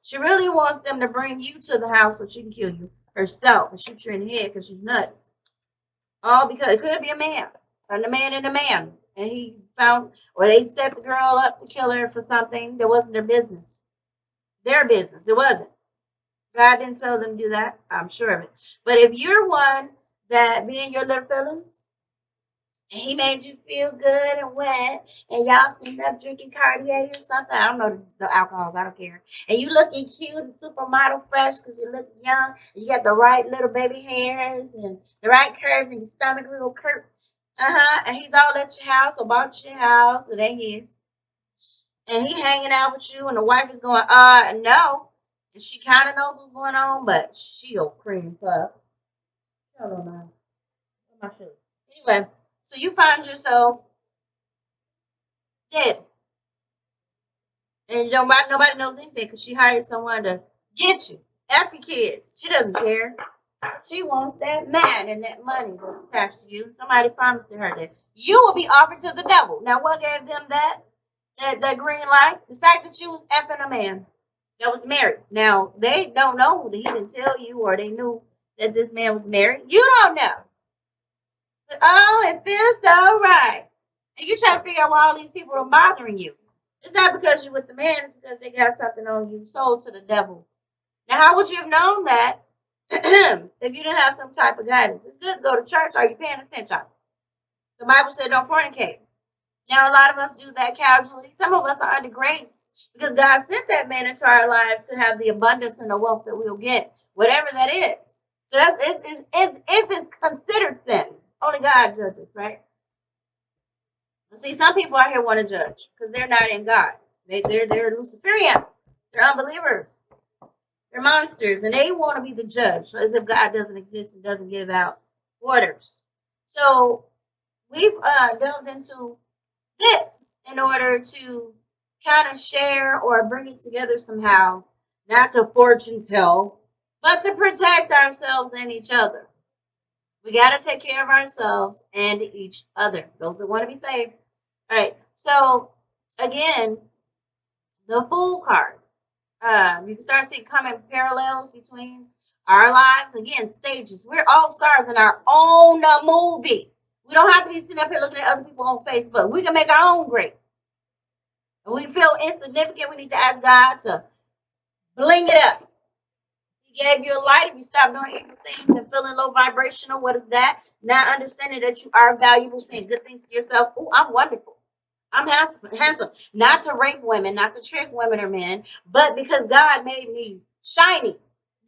She really wants them to bring you to the house so she can kill you herself and shoot you in the head because she's nuts. All because it could be a man, and a man and a man. And he found, or they set the girl up to kill her for something that wasn't their business. Their business. It wasn't. God didn't tell them to do that. I'm sure of it. But if you're one that be in your little feelings, and he made you feel good and wet, and y'all sitting up drinking Cartier or something, I don't know the alcohols, I don't care. And you looking cute and supermodel fresh because you look young, and you got the right little baby hairs and the right curves in your stomach, real curve. And he's all at your house or bought your house, it ain't his. And he hanging out with you, and the wife is going, no. And she kind of knows what's going on, but she'll cream puff. I don't know. My shoes. Anyway, so you find yourself dead. And nobody knows anything because she hired someone to get you. F your kids. She doesn't care. She wants that man and that money that's attached to you. Somebody promised her that you will be offered to the devil. Now, what gave them that green light? The fact that you was effing a man that was married. Now, they don't know that he didn't tell you or they knew that this man was married. You don't know. But, oh, it feels so right. And you try to figure out why all these people are bothering you. It's not because you're with the man. It's because they got something on you sold to the devil. Now, how would you have known that if you didn't have some type of guidance? It's good to go to church. Are you paying attention? The Bible said don't fornicate. Now, a lot of us do that casually. Some of us are under grace because God sent that man into our lives to have the abundance and the wealth that we'll get, whatever that is. So that's if it's considered sin. Only God judges, right? See, some people out here want to judge because they're not in God. They're Luciferian. They're unbelievers. They're monsters, and they want to be the judge, as if God doesn't exist and doesn't give out orders. So we've delved into this in order to kind of share or bring it together somehow, not to fortune tell, but to protect ourselves and each other. We got to take care of ourselves and each other. Those that want to be saved. All right. So again, the Fool card. You can start seeing common parallels between our lives. Again, stages. We're all stars in our own movie. We don't have to be sitting up here looking at other people on Facebook. We can make our own great. And we feel insignificant. We need to ask God to bling it up. He gave you a light. If you stop doing evil things and feeling low vibrational, what is that? Not understanding that you are valuable, saying good things to yourself. Oh, I'm wonderful. I'm handsome. Not to rape women, not to trick women or men, but because God made me shiny.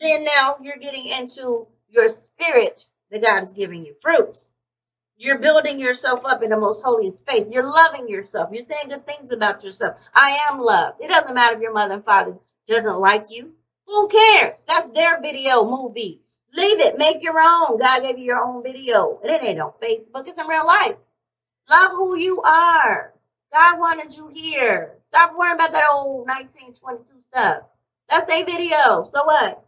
Then now you're getting into your spirit that God is giving you. Fruits. You're building yourself up in the most holiest faith. You're loving yourself. You're saying good things about yourself. I am loved. It doesn't matter if your mother and father doesn't like you. Who cares? That's their video movie. Leave it. Make your own. God gave you your own video. And it ain't on Facebook. It's in real life. Love who you are. God wanted you here. Stop worrying about that old 1922 stuff. That's their video. So what?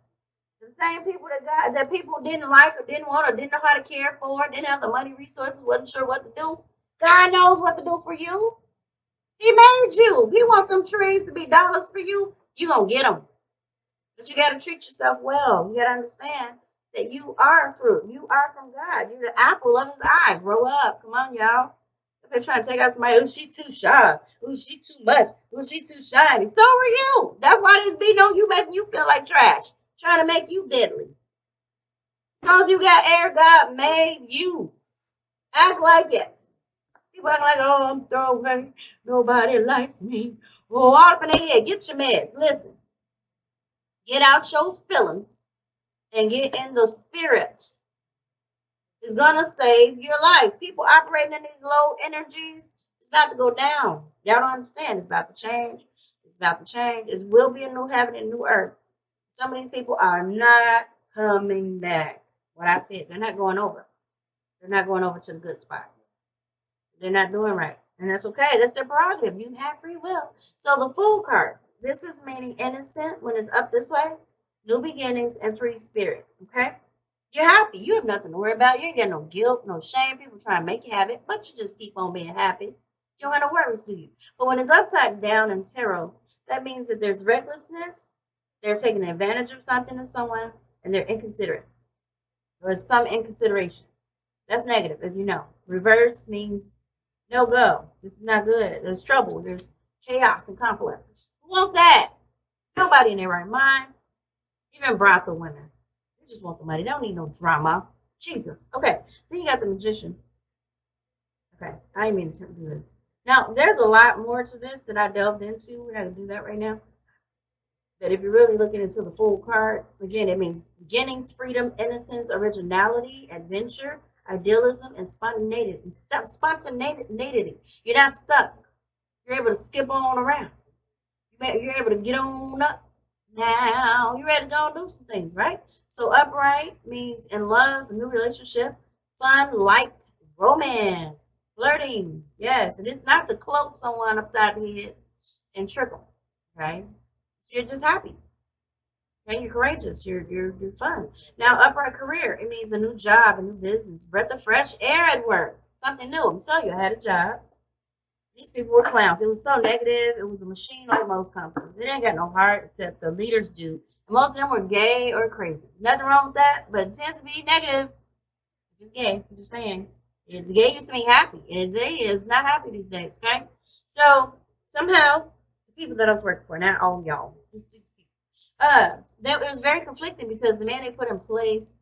The same people that people didn't like or didn't want or didn't know how to care for, didn't have the money, resources, wasn't sure what to do. God knows what to do for you. He made you. If he wants them trees to be dollars for you, you gonna get them. But you gotta treat yourself well. You gotta understand that you are fruit. You are from God. You're the apple of his eye. Grow up. Come on, y'all. They're trying to take out somebody. Oh, she too shy. Oh, she too much. Oh, she too shiny. So are you. That's why this beating on you making you feel like trash. Trying to make you deadly. Because you got air, God made you. Act like it. People act like, oh, I'm throwaway. Nobody likes me. Oh, all up in the head. Get your meds. Listen. Get out your feelings and get in the spirits. It's going to save your life. People operating in these low energies, it's about to go down. Y'all don't understand. It's about to change. It's about to change. It will be a new heaven and new earth. Some of these people are not coming back. What I said, they're not going over. They're not going over to the good spot. They're not doing right. And that's okay. That's their prerogative. You have free will. So the Fool card. This is meaning innocent when it's up this way. New beginnings and free spirit. Okay? You're happy. You have nothing to worry about. You ain't got no guilt, no shame. People try to make you have it, but you just keep on being happy. You don't have no worries, do you? But when it's upside down in tarot, that means that there's recklessness, they're taking advantage of something or someone, and they're inconsiderate. There's some inconsideration. That's negative, as you know. Reverse means no go. This is not good. There's trouble. There's chaos and conflict. Who wants that? Nobody in their right mind. Even brothel women. They just want the money. They don't need no drama. Jesus. Okay. Then you got the magician. Okay. I didn't mean to do this. Now, there's a lot more to this that I delved into. We're not going to do that right now. But if you're really looking into the Fool card, again, it means beginnings, freedom, innocence, originality, adventure, idealism, and spontaneity. Spontaneity. You're not stuck. You're able to skip on around. You're able to get on up. now. You ready to go and do some things, right? So upright means in love, a new relationship, fun, light, romance, flirting. Yes, and it's not to cloak someone upside the head and trick them, right? You're just happy. Okay, you're courageous. You're fun. Now, upright career. It means a new job, a new business, breath of fresh air at work, something new. I'm telling you, I had a job. These people were clowns. It was so negative. It was a machine like most companies. They didn't got no heart except the leaders do. And most of them were gay or crazy. Nothing wrong with that, but it tends to be negative. It's gay. I'm just saying. The gay used to be happy, and they is not happy these days. Okay, so somehow the people that I was working for, not all y'all, just these people, it was very conflicting because the man they put in place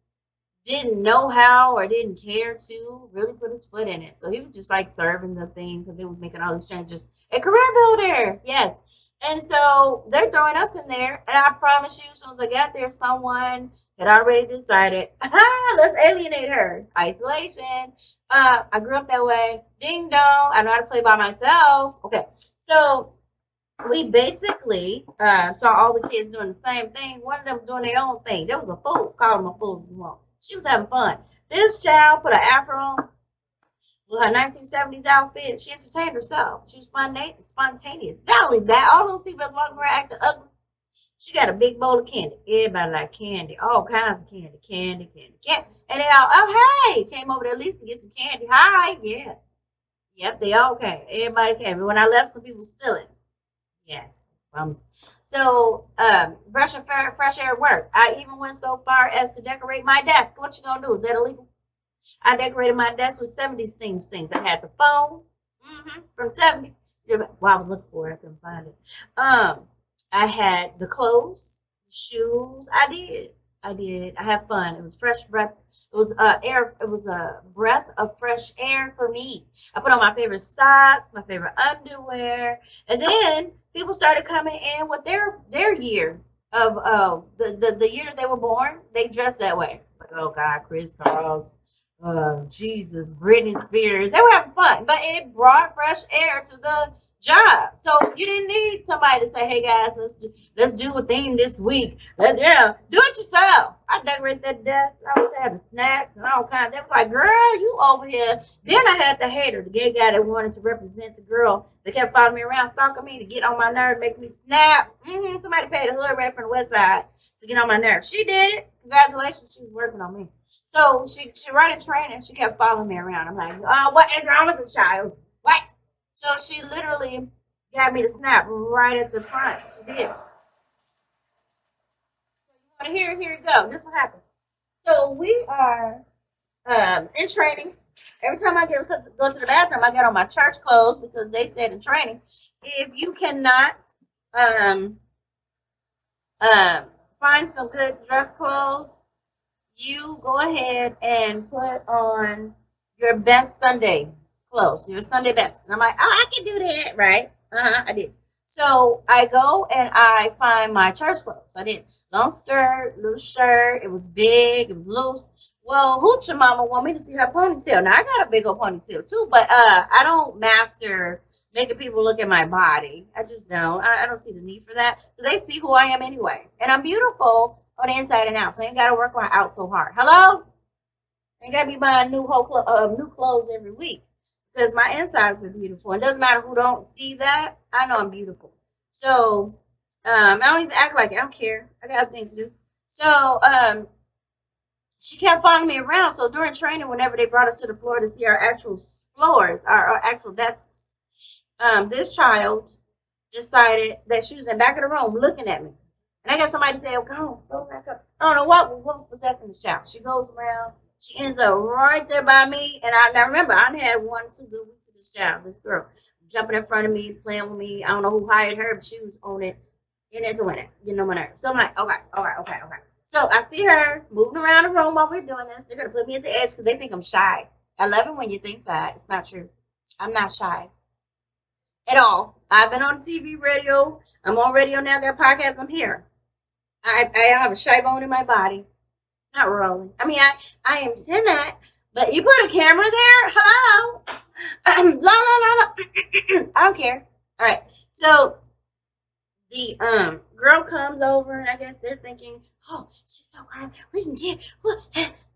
didn't know how or didn't care to really put his foot in it. So he was just like serving the thing because they was making all these changes. A career builder, yes. And so they're throwing us in there. And I promise you, as soon as I got there, someone had already decided, let's alienate her. Isolation. I grew up that way. Ding dong. I know how to play by myself. Okay. So we basically saw all the kids doing the same thing. One of them doing their own thing. There was a fool. Call him a fool if you want. She was having fun. This child put an afro on with her 1970s outfit. She entertained herself. She was spontaneous. Not only that, all those people that's walking around acting ugly. She got a big bowl of candy. Everybody like candy. All kinds of candy. Candy. And they all, oh, hey, came over there at least to get some candy. Hi, yeah. Yep, they all came. Everybody came. And when I left, some people stealing. Yes. So, fresh air work. I even went so far as to decorate my desk. What you gonna do? Is that illegal? I decorated my desk with 70s themed things. I had the phone from 70s. Wow, I was looking for it. I couldn't find it. I had the clothes, the shoes. I had fun. It was fresh breath. It was air. It was a breath of fresh air for me. I put on my favorite socks, my favorite underwear, and then people started coming in with their year of the year that they were born. They dressed that way. Like, oh God, Chris Carl's, Jesus, Britney Spears. They were having fun, but it brought fresh air to the job. So you didn't need somebody to say, "Hey guys, let's do a theme this week." Do it yourself. I decorated that desk. I was having snacks and all kinds. They was like, "Girl, you over here." Then I had the hater, the gay guy that wanted to represent the girl. They kept following me around, stalking me to get on my nerve, make me snap. Somebody paid a hood rat from the west side to get on my nerve. She did it. Congratulations, she was working on me. So she running training. She kept following me around. I'm like, oh, what is wrong with this child? What? So she literally got me to snap right at the front. She did. So you want to here you go. This what happened. So we are in training. Every time I go to the bathroom, I get on my church clothes because they said in training, if you cannot um, um, find some good dress clothes, you go ahead and put on your best Sunday clothes, your Sunday best. And I'm like, oh, I can do that, right? I did. So I go and I find my church clothes. I did long skirt, loose shirt. It was big, it was loose. Well, Hoochie Mama want me to see her ponytail. Now I got a big old ponytail too, but I don't master making people look at my body. I just don't. I don't see the need for that because they see who I am anyway, and I'm beautiful on the inside and out. So I ain't gotta work my out so hard. Hello? I ain't gotta be buying new clothes every week because my insides are beautiful. It doesn't matter who don't see that. I know I'm beautiful. So I don't even act like it. I don't care. I got things to do. So she kept following me around. So during training, whenever they brought us to the floor to see our actual floors, our actual desks, this child decided that she was in the back of the room looking at me. And I got somebody to say, oh, go back up. I don't know what was possessing this child. She goes around. She ends up right there by me. And I remember I had 1-2 good weeks of this child, this girl, jumping in front of me, playing with me. I don't know who hired her, but she was on it. And it's a winner, getting on my nerves. So I'm like, okay. So I see her moving around the room while we're doing this. They're going to put me at the edge because they think I'm shy. I love it when you think that. It's not true. I'm not shy at all. I've been on TV, radio. I'm on radio now. Got podcasts. I'm here. I have a shy bone in my body. Not really. I mean, I am timid, but you put a camera there. Hello. La. I don't care. All right. So The girl comes over, and I guess they're thinking, oh, she's so kind, we can get what.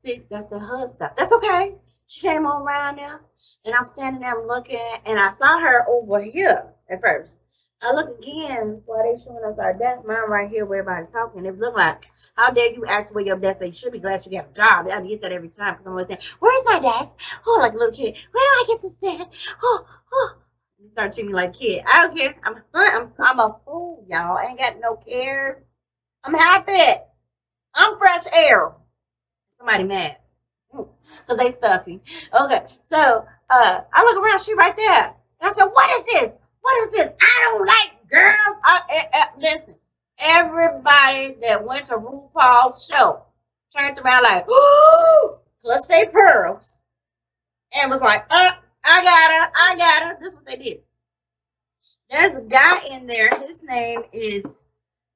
See, that's the hood stuff. That's okay. She came on around there, and I'm standing there looking, and I saw her over here at first. I look again while they showing us our desk. Mine right here where everybody talking. It looked like, how dare you ask where your desk is? You should be glad you got a job. I get that every time because I'm always saying, where's my desk? Oh, like a little kid. Where do I get to sit? Oh, oh. You start treating me like a kid. I don't care. I'm fun. I'm a fool, y'all. I ain't got no cares. I'm happy. I'm fresh air. Somebody mad. Because they stuffy. Okay. So I look around, she right there. And I said, what is this? What is this? I don't like girls. Listen, everybody that went to RuPaul's show turned around like, ooh, clutched their pearls. And was like, I got her. This is what they did. There's a guy in there. His name is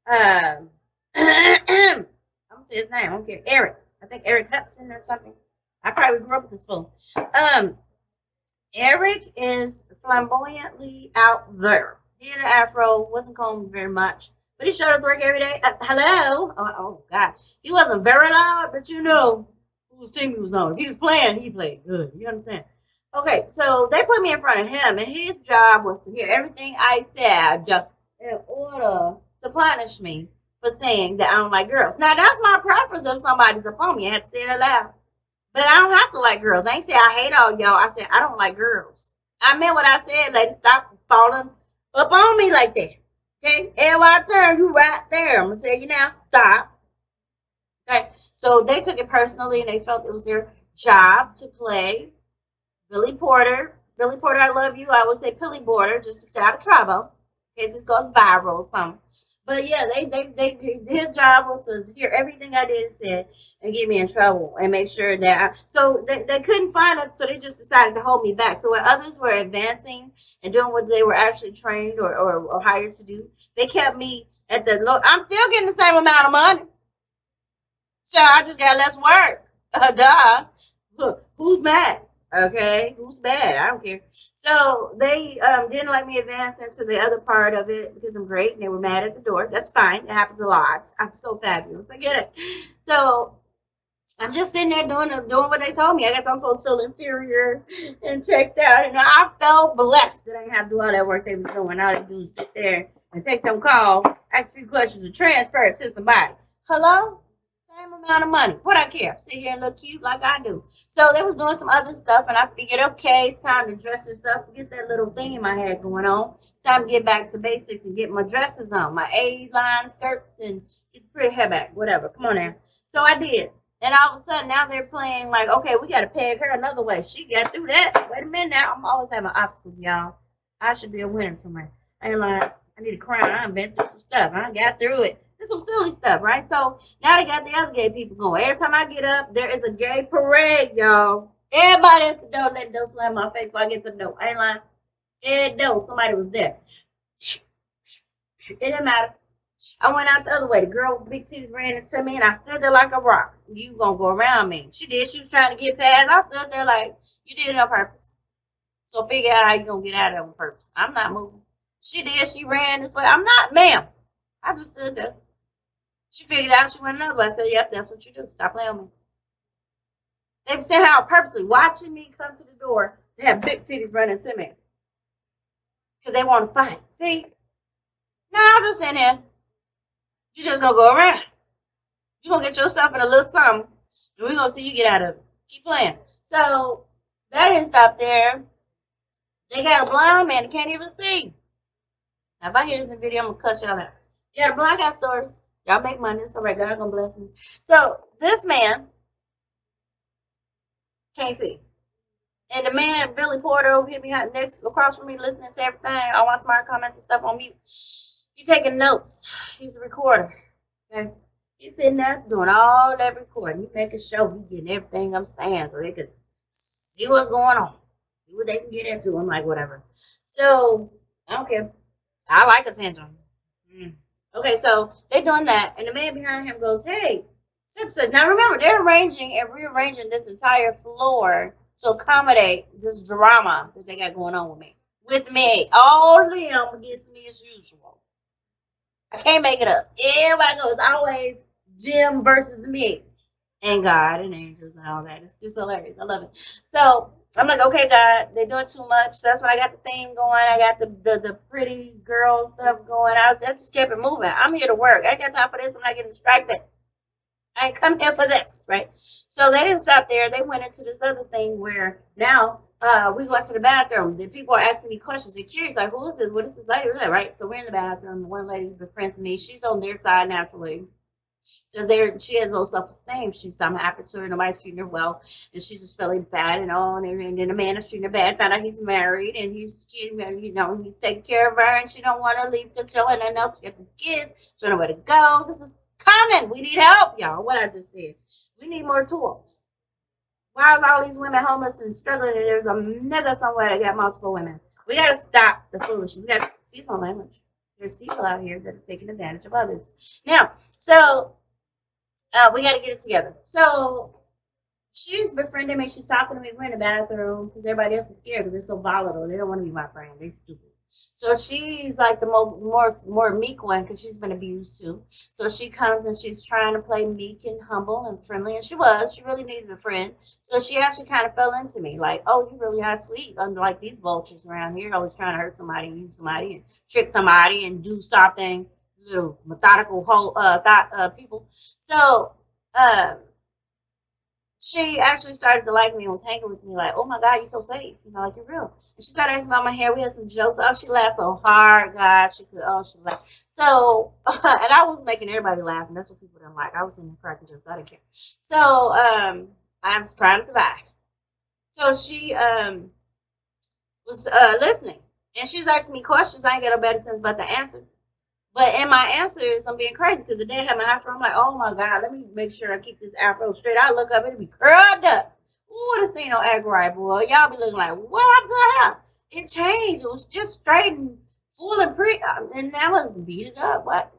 I'm gonna say his name. I don't care. Eric. I think Eric Hudson or something. I probably grew up with this fool. Eric is flamboyantly out there. He had an afro, wasn't combed very much, but he showed up to work every day. Hello. Oh God, he wasn't very loud, but you know whose team he was on. If he was playing, he played good. You understand? Okay, so they put me in front of him, and his job was to hear everything I said in order to punish me for saying that I don't like girls. Now, that's my preference if somebody's upon me. I had to say it aloud. But I don't have to like girls. I ain't say I hate all y'all. I said I don't like girls. I meant what I said, lady. Stop falling up on me like that. Okay? Every turn, you right there. I'm going to tell you now, stop. Okay? So they took it personally, and they felt it was their job to play Billy Porter. Billy Porter, I love you. I would say Pilly Border, just to stay out of trouble. In case this goes viral or something. But yeah, his job was to hear everything I did and said and get me in trouble and make sure that so they couldn't find it, so they just decided to hold me back. So when others were advancing and doing what they were actually trained or hired to do, they kept me at the low. I'm still getting the same amount of money. So I just got less work. Duh. Look, who's mad? Okay, who's bad? I don't care. So they didn't let me advance into the other part of it because I'm great, and they were mad at the door. That's fine. It happens a lot. I'm so fabulous. I get it. So I'm just sitting there doing what they told me. I guess I'm supposed to feel inferior and checked out. And I felt blessed that I didn't have to do all that work they was doing. All they do is sit there and take them calls, ask a few questions, and transfer it to somebody. Hello? Same amount of money. What I care? Sit here and look cute like I do. So they was doing some other stuff, and I figured, okay, it's time to dress this stuff. Forget that little thing in my head going on. It's time to get back to basics and get my dresses on, my A-line skirts, and get the pretty hair back. Whatever. Come on now. So I did. And all of a sudden, now they're playing like, okay, we got to peg her another way. She got through that. Wait a minute now. I'm always having obstacles, y'all. I should be a winner somewhere. I ain't lying. I need a crown. I done been through some stuff. I got through it. It's some silly stuff, right? So now they got the other gay people going. Every time I get up, there is a gay parade, y'all. Everybody at the door, let the door slam my face before I get to the door. I ain't lying. Every door, somebody was there. It didn't matter. I went out the other way. The girl with big titties ran into me, and I stood there like a rock. You gonna go around me? She did. She was trying to get past. I stood there like, you did it on purpose. So figure out how you gonna get out of it on purpose. I'm not moving. She did. She ran this way. I'm not, ma'am. I just stood there. She figured out she went another way. I said, yep, that's what you do. Stop playing with me. They somehow purposely watching me come to the door. They have big titties running to me. Because they want to fight. See? No, I'm just in here. You just going to go around. You're going to get yourself in a little something. And we're going to see you get out of it. Keep playing. So, that didn't stop there. They got a blind man that can't even see. Now, if I hear this in video, I'm going to cuss y'all out. Yeah, the blind guy stories. Y'all make money. It's all right. God gonna bless me. So this man can't see. And the man, Billy Porter, over here behind next across from me, listening to everything, all my smart comments and stuff on mute. He taking notes. He's a recorder. Okay. He's sitting there doing all that recording. He making sure he getting everything I'm saying so they could see what's going on. See what they can get into. I'm like, whatever. So I don't care. I like attention. Okay, so they're doing that, and the man behind him goes, hey, such. Now remember, they're arranging and rearranging this entire floor to accommodate this drama that they got going on with me. With me. All of them against me as usual. I can't make it up. Everybody goes, always Jim versus me. And God and angels and all that. It's just hilarious. I love it. So I'm like, okay, God, they're doing too much. So that's why I got the theme going. I got the pretty girl stuff going. I just kept it moving. I'm here to work. I ain't got time for this. I'm not getting distracted. I ain't come here for this, right? So they didn't stop there. They went into this other thing where now we go into the bathroom. The people are asking me questions. They're curious, like, who is this? What is this lady? Right? So we're in the bathroom. One lady befriends me. She's on their side naturally. Because she has low self-esteem. She's I'm happy to her, nobody's treating her well, and she's just feeling bad and all. And then the man is treating her bad. Found out he's married and he's he's taking care of her, and she don't want to leave because she don't have nothing else. She got the kids. She don't know where to go. This is common. We need help, y'all. What I just said. We need more tools. Why is all these women homeless and struggling? And there's a nigga somewhere that got multiple women. We gotta stop the foolishness. We gotta see my language. There's people out here that are taking advantage of others. Now, so we got to get it together. So she's befriending me. She's talking to me. We're in the bathroom because everybody else is scared because they're so volatile. They don't want to be my friend. They stupid. So she's like the more meek one because she's been abused too. So she comes and she's trying to play meek and humble and friendly, and she was. She really needed a friend. So she actually kind of fell into me, like, "Oh, you really are sweet." Unlike these vultures around here, always trying to hurt somebody and use somebody and trick somebody and do something. Little methodical whole people. So um she actually started to like me and was hanging with me like, oh my God, you're so safe. Like you're real. And she started asking about my hair. We had some jokes. Oh, she laughed so hard, God. She laughed. So, and I was making everybody laugh, and that's what people didn't like. I was in the cracking jokes. I didn't care. So, I was trying to survive. So she was listening, and she was asking me questions. I ain't got no better sense about the answer. But in my answers, I'm being crazy because the day I had my afro, I'm like, oh my God, let me make sure I keep this afro straight. I look up, it'll be curled up. Ooh, this thing don't act right, boy. Y'all be looking like, what the hell? It changed. It was just straight and full and pretty. And now it's beat it up. What?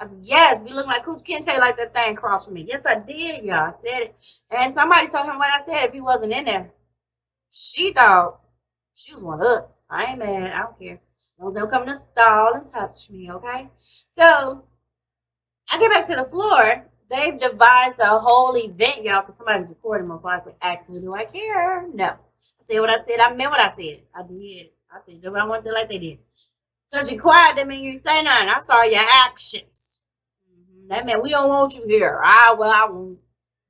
I said, yes, be looking like Coach Kente like that thing crossed from me. Yes, I did, y'all. I said it. And somebody told him what I said if he wasn't in there. She thought she was one of us. I ain't mad. I don't care. Don't come to stall and touch me, okay? So I get back to the floor. They've devised a whole event, y'all, because somebody's recording most likely asked me, do I care? No. I said what I said. I meant what I said. I did. I said what I wanted to like they did. Because you're quiet, that means you say nothing. I saw your actions. That meant we don't want you here. I won't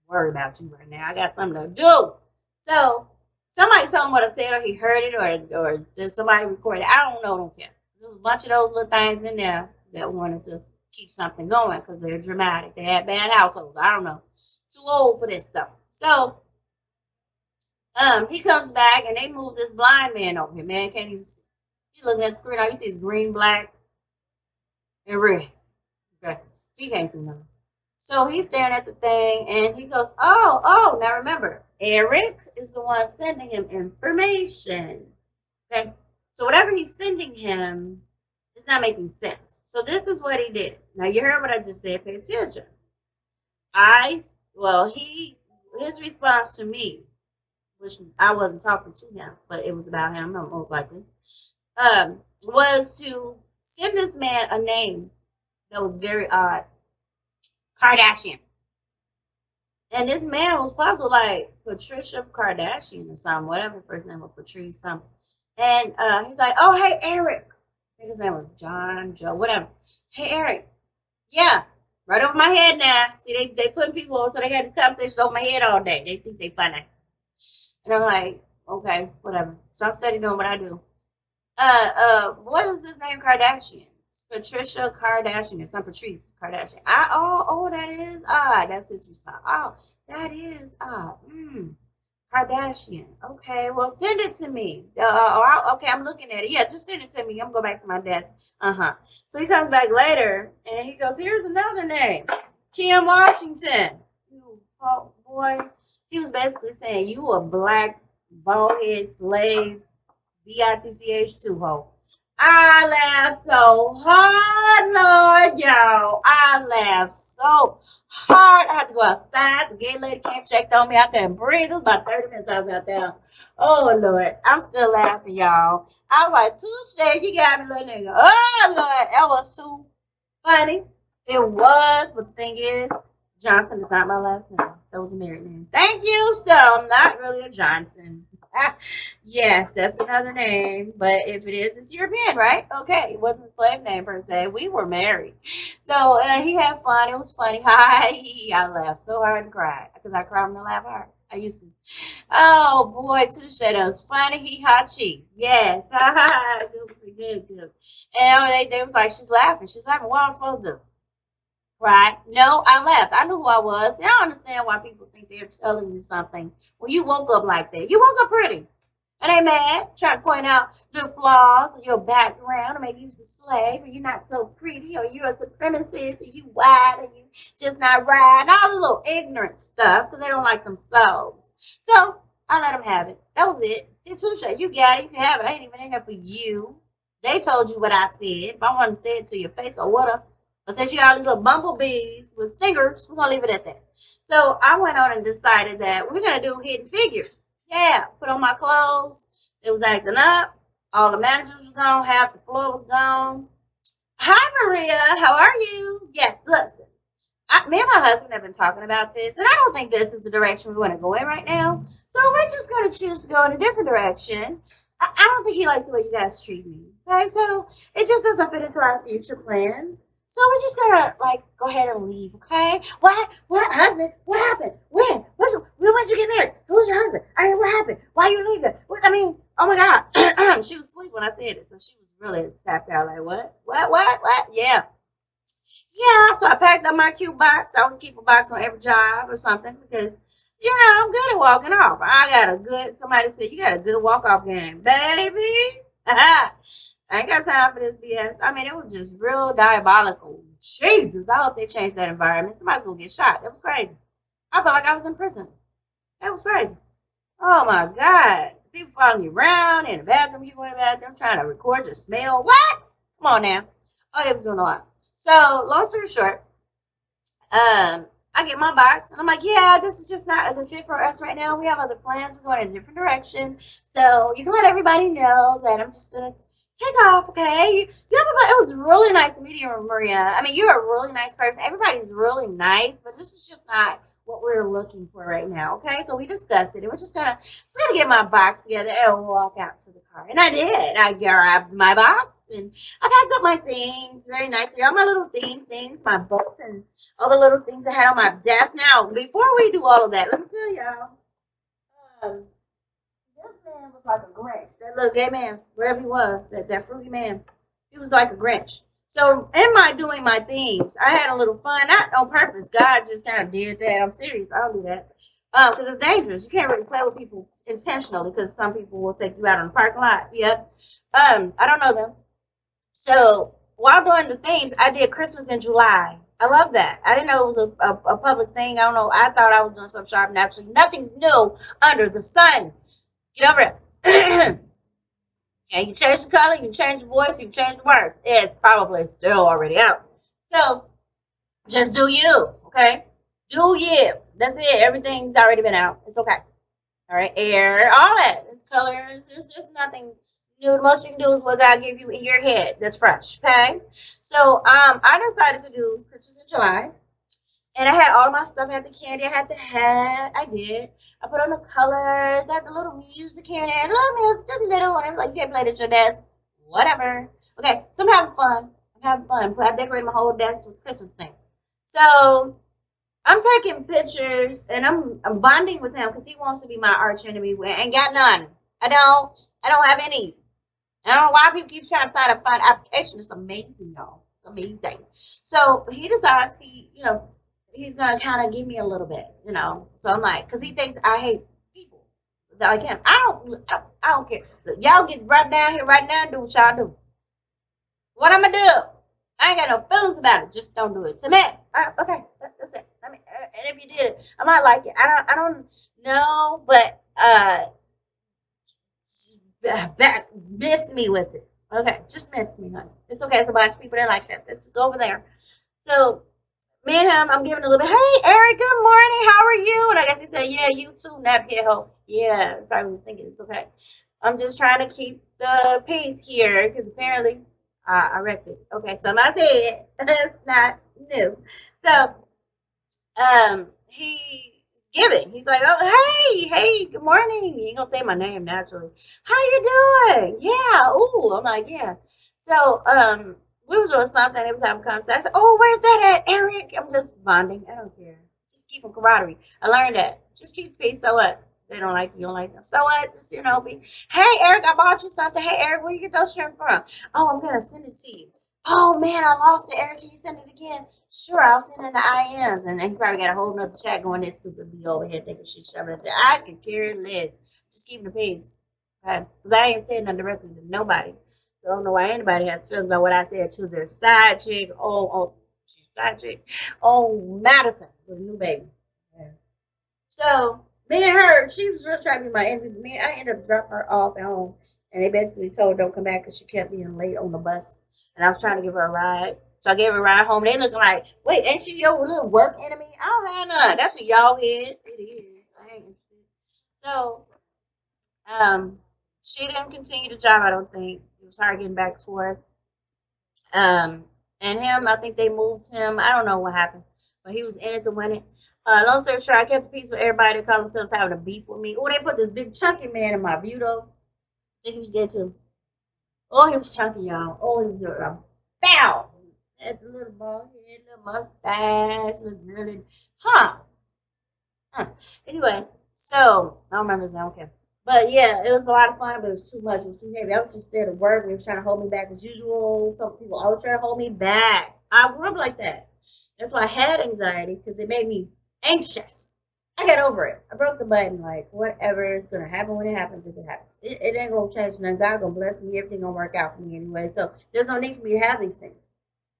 worry about you right now. I got something to do. So somebody told him what I said, or he heard it, or did somebody record it. I don't know. Don't care. There's a bunch of those little things in there that wanted to keep something going because they're dramatic. They had bad households. I don't know. Too old for this stuff. So he comes back and they move this blind man over here. Man can't even see. He's looking at the screen. All you see is green, black, and red. Okay. He can't see nothing. So he's staring at the thing and he goes, oh, now remember, Eric is the one sending him information. Okay. So whatever he's sending him is not making sense. So this is what he did. Now you heard what I just said, pay attention. His response to me, which I wasn't talking to him, but it was about him, most likely, was to send this man a name that was very odd. Kardashian. And this man was puzzled, like Patricia Kardashian or something, whatever first name was, Patrice something. And he's like, oh, hey, Eric. I think his name was John, Joe, whatever. Hey, Eric. Yeah, right over my head now. See, they putting people on, so they had this conversation over my head all day. They think they funny. And I'm like, okay, whatever. So I'm steady doing what I do. What is his name? Kardashian. Patricia Kardashian or some Patrice Kardashian. That is odd. That's his response. Oh, that is odd. Kardashian. Okay, well, send it to me. Okay, I'm looking at it. Yeah, just send it to me. I'm going to go back to my desk. So he comes back later and he goes, here's another name. Kim Washington. Oh, boy. He was basically saying, you a black, bald-head slave, B-I-T-C-H 2 ho. I laughed so hard, Lord, y'all. I laughed so hard. I had to go outside. The gay lady came, checked on me. I couldn't breathe. It was about 30 minutes I was out there. Oh, Lord. I'm still laughing, y'all. I was like, Tuesday, you got me, little nigga. Oh, Lord. That was too funny. It was, but the thing is, Johnson is not my last name. That was a married name. Thank you. So I'm not really a Johnson. Yes, that's another name, but if it is, it's European, right? Okay, it wasn't a slave name per se. We were married. So he had fun. It was funny. Hi, I laughed so hard and cried because I cried when I laugh hard. I used to. Oh boy, touche. That was funny. He hot cheeks. Yes. Ha ha ha. Good, good, good. And they was like, she's laughing. She's laughing. What am I supposed to do? Right? No, I left. I knew who I was. I don't understand why people think they're telling you something when you woke up like that. You woke up pretty. And they mad, trying to point out the flaws of your background, or maybe you was a slave, or you're not so pretty, or you're a supremacist, or you white, or you just not right, and all the little ignorant stuff, because they don't like themselves. So I let them have it. That was it. It's touche. You got it. You can have it. I ain't even in here for you. They told you what I said. If I wanted to say it to your face, I would have. But since you got all these little bumblebees with stingers, we're going to leave it at that. So I went on and decided that we're going to do Hidden Figures. Yeah, put on my clothes. It was acting up. All the managers were gone. Half the floor was gone. Hi, Maria. How are you? Yes, listen. Me and my husband have been talking about this, and I don't think this is the direction we want to go in right now. So we're just going to choose to go in a different direction. I don't think he likes the way you guys treat me. Okay, so it just doesn't fit into our future plans. So we're just gonna like go ahead and leave, okay? What? What husband? What happened? When? When'd you get married? Who's your husband? I mean, what happened? Why are you leaving? What? I mean, oh my God, she was asleep when I said it, so she was really tapped out. Like, what? What? Yeah. Yeah, so I packed up my cute box. I always keep a box on every job or something because, I'm good at walking off. Somebody said, you got a good walk off game, baby. I ain't got time for this BS. I mean, it was just real diabolical. Jesus, I hope they changed that environment. Somebody's going to get shot. That was crazy. I felt like I was in prison. That was crazy. Oh my God. People following you around in the bathroom, you going to the bathroom, trying to record your smell. What? Come on now. Oh, they were doing a lot. So, long story short, I get my box and I'm like, yeah, this is just not a good fit for us right now. We have other plans. We're going in a different direction. So you can let everybody know that I'm just going to take off, okay? It was really nice meeting you, Maria. I mean, you're a really nice person. Everybody's really nice, but this is just not what we're looking for right now, okay? So we discussed it, and we're just gonna get my box together and walk out to the car. And I did. I grabbed my box and I packed up my things very nicely. All my little things, my books, and all the little things I had on my desk. Now, before we do all of that, let me tell y'all, this man was like a Grinch. That little gay man, wherever he was, that fruity man, he was like a Grinch. So in my doing my themes, I had a little fun, not on purpose. God just kind of did that. I'm serious. I'll do that. Because it's dangerous. You can't really play with people intentionally because some people will take you out on the parking lot. Yep. I don't know them. So while doing the themes, I did Christmas in July. I love that. I didn't know it was a public thing. I don't know. I thought I was doing some shopping. Actually, nothing's new under the sun. Get over it. And you change the color, you can change the voice, you can change the words. It's probably still already out. So just do you, okay? Do you. That's it. Everything's already been out. It's okay. All right, air, all that. It's colors. There's nothing new. The most you can do is what God gave you in your head. That's fresh, okay? So I decided to do Christmas in July. And I had all my stuff. I had the candy. I had the hat. I did. I put on the colors. I had the little music here and there. Little music, just little one. Like, you can't play it at your desk. Whatever. Okay, so I'm having fun. I decorated my whole desk with Christmas thing. So I'm taking pictures and I'm bonding with him because he wants to be my arch enemy. I ain't got none. I don't have any. I don't know why people keep trying to sign up for an application. It's amazing, y'all. It's amazing. So he decides he's gonna kind of give me a little bit, So I'm like, because he thinks I hate people like him. I don't care. Look, y'all get right down here right now and do what y'all do. What I'm gonna do? I ain't got no feelings about it. Just don't do it to me. Okay, that's it. I mean, and if you did it, I might like it. I don't know, but miss me with it. Okay, just miss me, honey. It's okay. It's a bunch of people that like that. Let's go over there. So me and him, I'm giving a little bit. Hey, Eric, good morning. How are you? And I guess he said, yeah, you too, napkin hoe. Yeah, probably was thinking it's okay. I'm just trying to keep the peace here because apparently I wrecked it. Okay, so I said that's not new. So he's giving. He's like, oh, hey, good morning. He ain't gonna say my name naturally. How you doing? Yeah. Ooh, I'm like, yeah. So, we was doing something. They was having a conversation. Oh, where's that at, Eric? I'm just bonding. I don't care. Just keep a camaraderie. I learned that. Just keep the peace. So what? They don't like you, don't like them. So what? Just, be. Hey, Eric, I bought you something. Hey, Eric, where you get those shrimp from? Oh, I'm gonna send it to you. Oh man, I lost it. Eric, can you send it again? Sure, I'll send in the IMs. And then he probably got a whole nother chat going, that stupid be over here thinking she's shoving it there. I could care less. Just keep the peace. Okay? Because I ain't saying nothing directly to nobody. So I don't know why anybody has feelings about what I said to their side chick. Oh, she's side chick. Oh, Madison with a new baby. Yeah. So me and her, she was really trying to be my enemy. Me, I ended up dropping her off at home. And they basically told her don't come back because she kept being late on the bus. And I was trying to give her a ride. So I gave her a ride home. They looking like, wait, ain't she your little work enemy? I don't have none. That's a y'all head. It is. I ain't interested. So, she didn't continue the job, I don't think. It was hard getting back and forth. Um, and him, I think they moved him. I don't know what happened. But he was in it to win it. Long story short, I kept the peace with everybody that called themselves having a beef with me. Oh, they put this big chunky man in my view, though. I think he was there too. Oh, he was chunky, y'all. Oh, he was bow. Had the little bald head, little mustache, little girly. Huh. Huh. Anyway, so I don't remember his name. Okay. But yeah, it was a lot of fun, but it was too much. It was too heavy. I was just there to work. They were trying to hold me back as usual. Some people always trying to hold me back. I grew up like that. That's why I had anxiety because it made me anxious. I got over it. I broke the button. Like whatever is gonna happen when it happens, if it happens, it ain't gonna change nothing. God gonna bless me. Everything gonna work out for me anyway. So there's no need for me to have these things.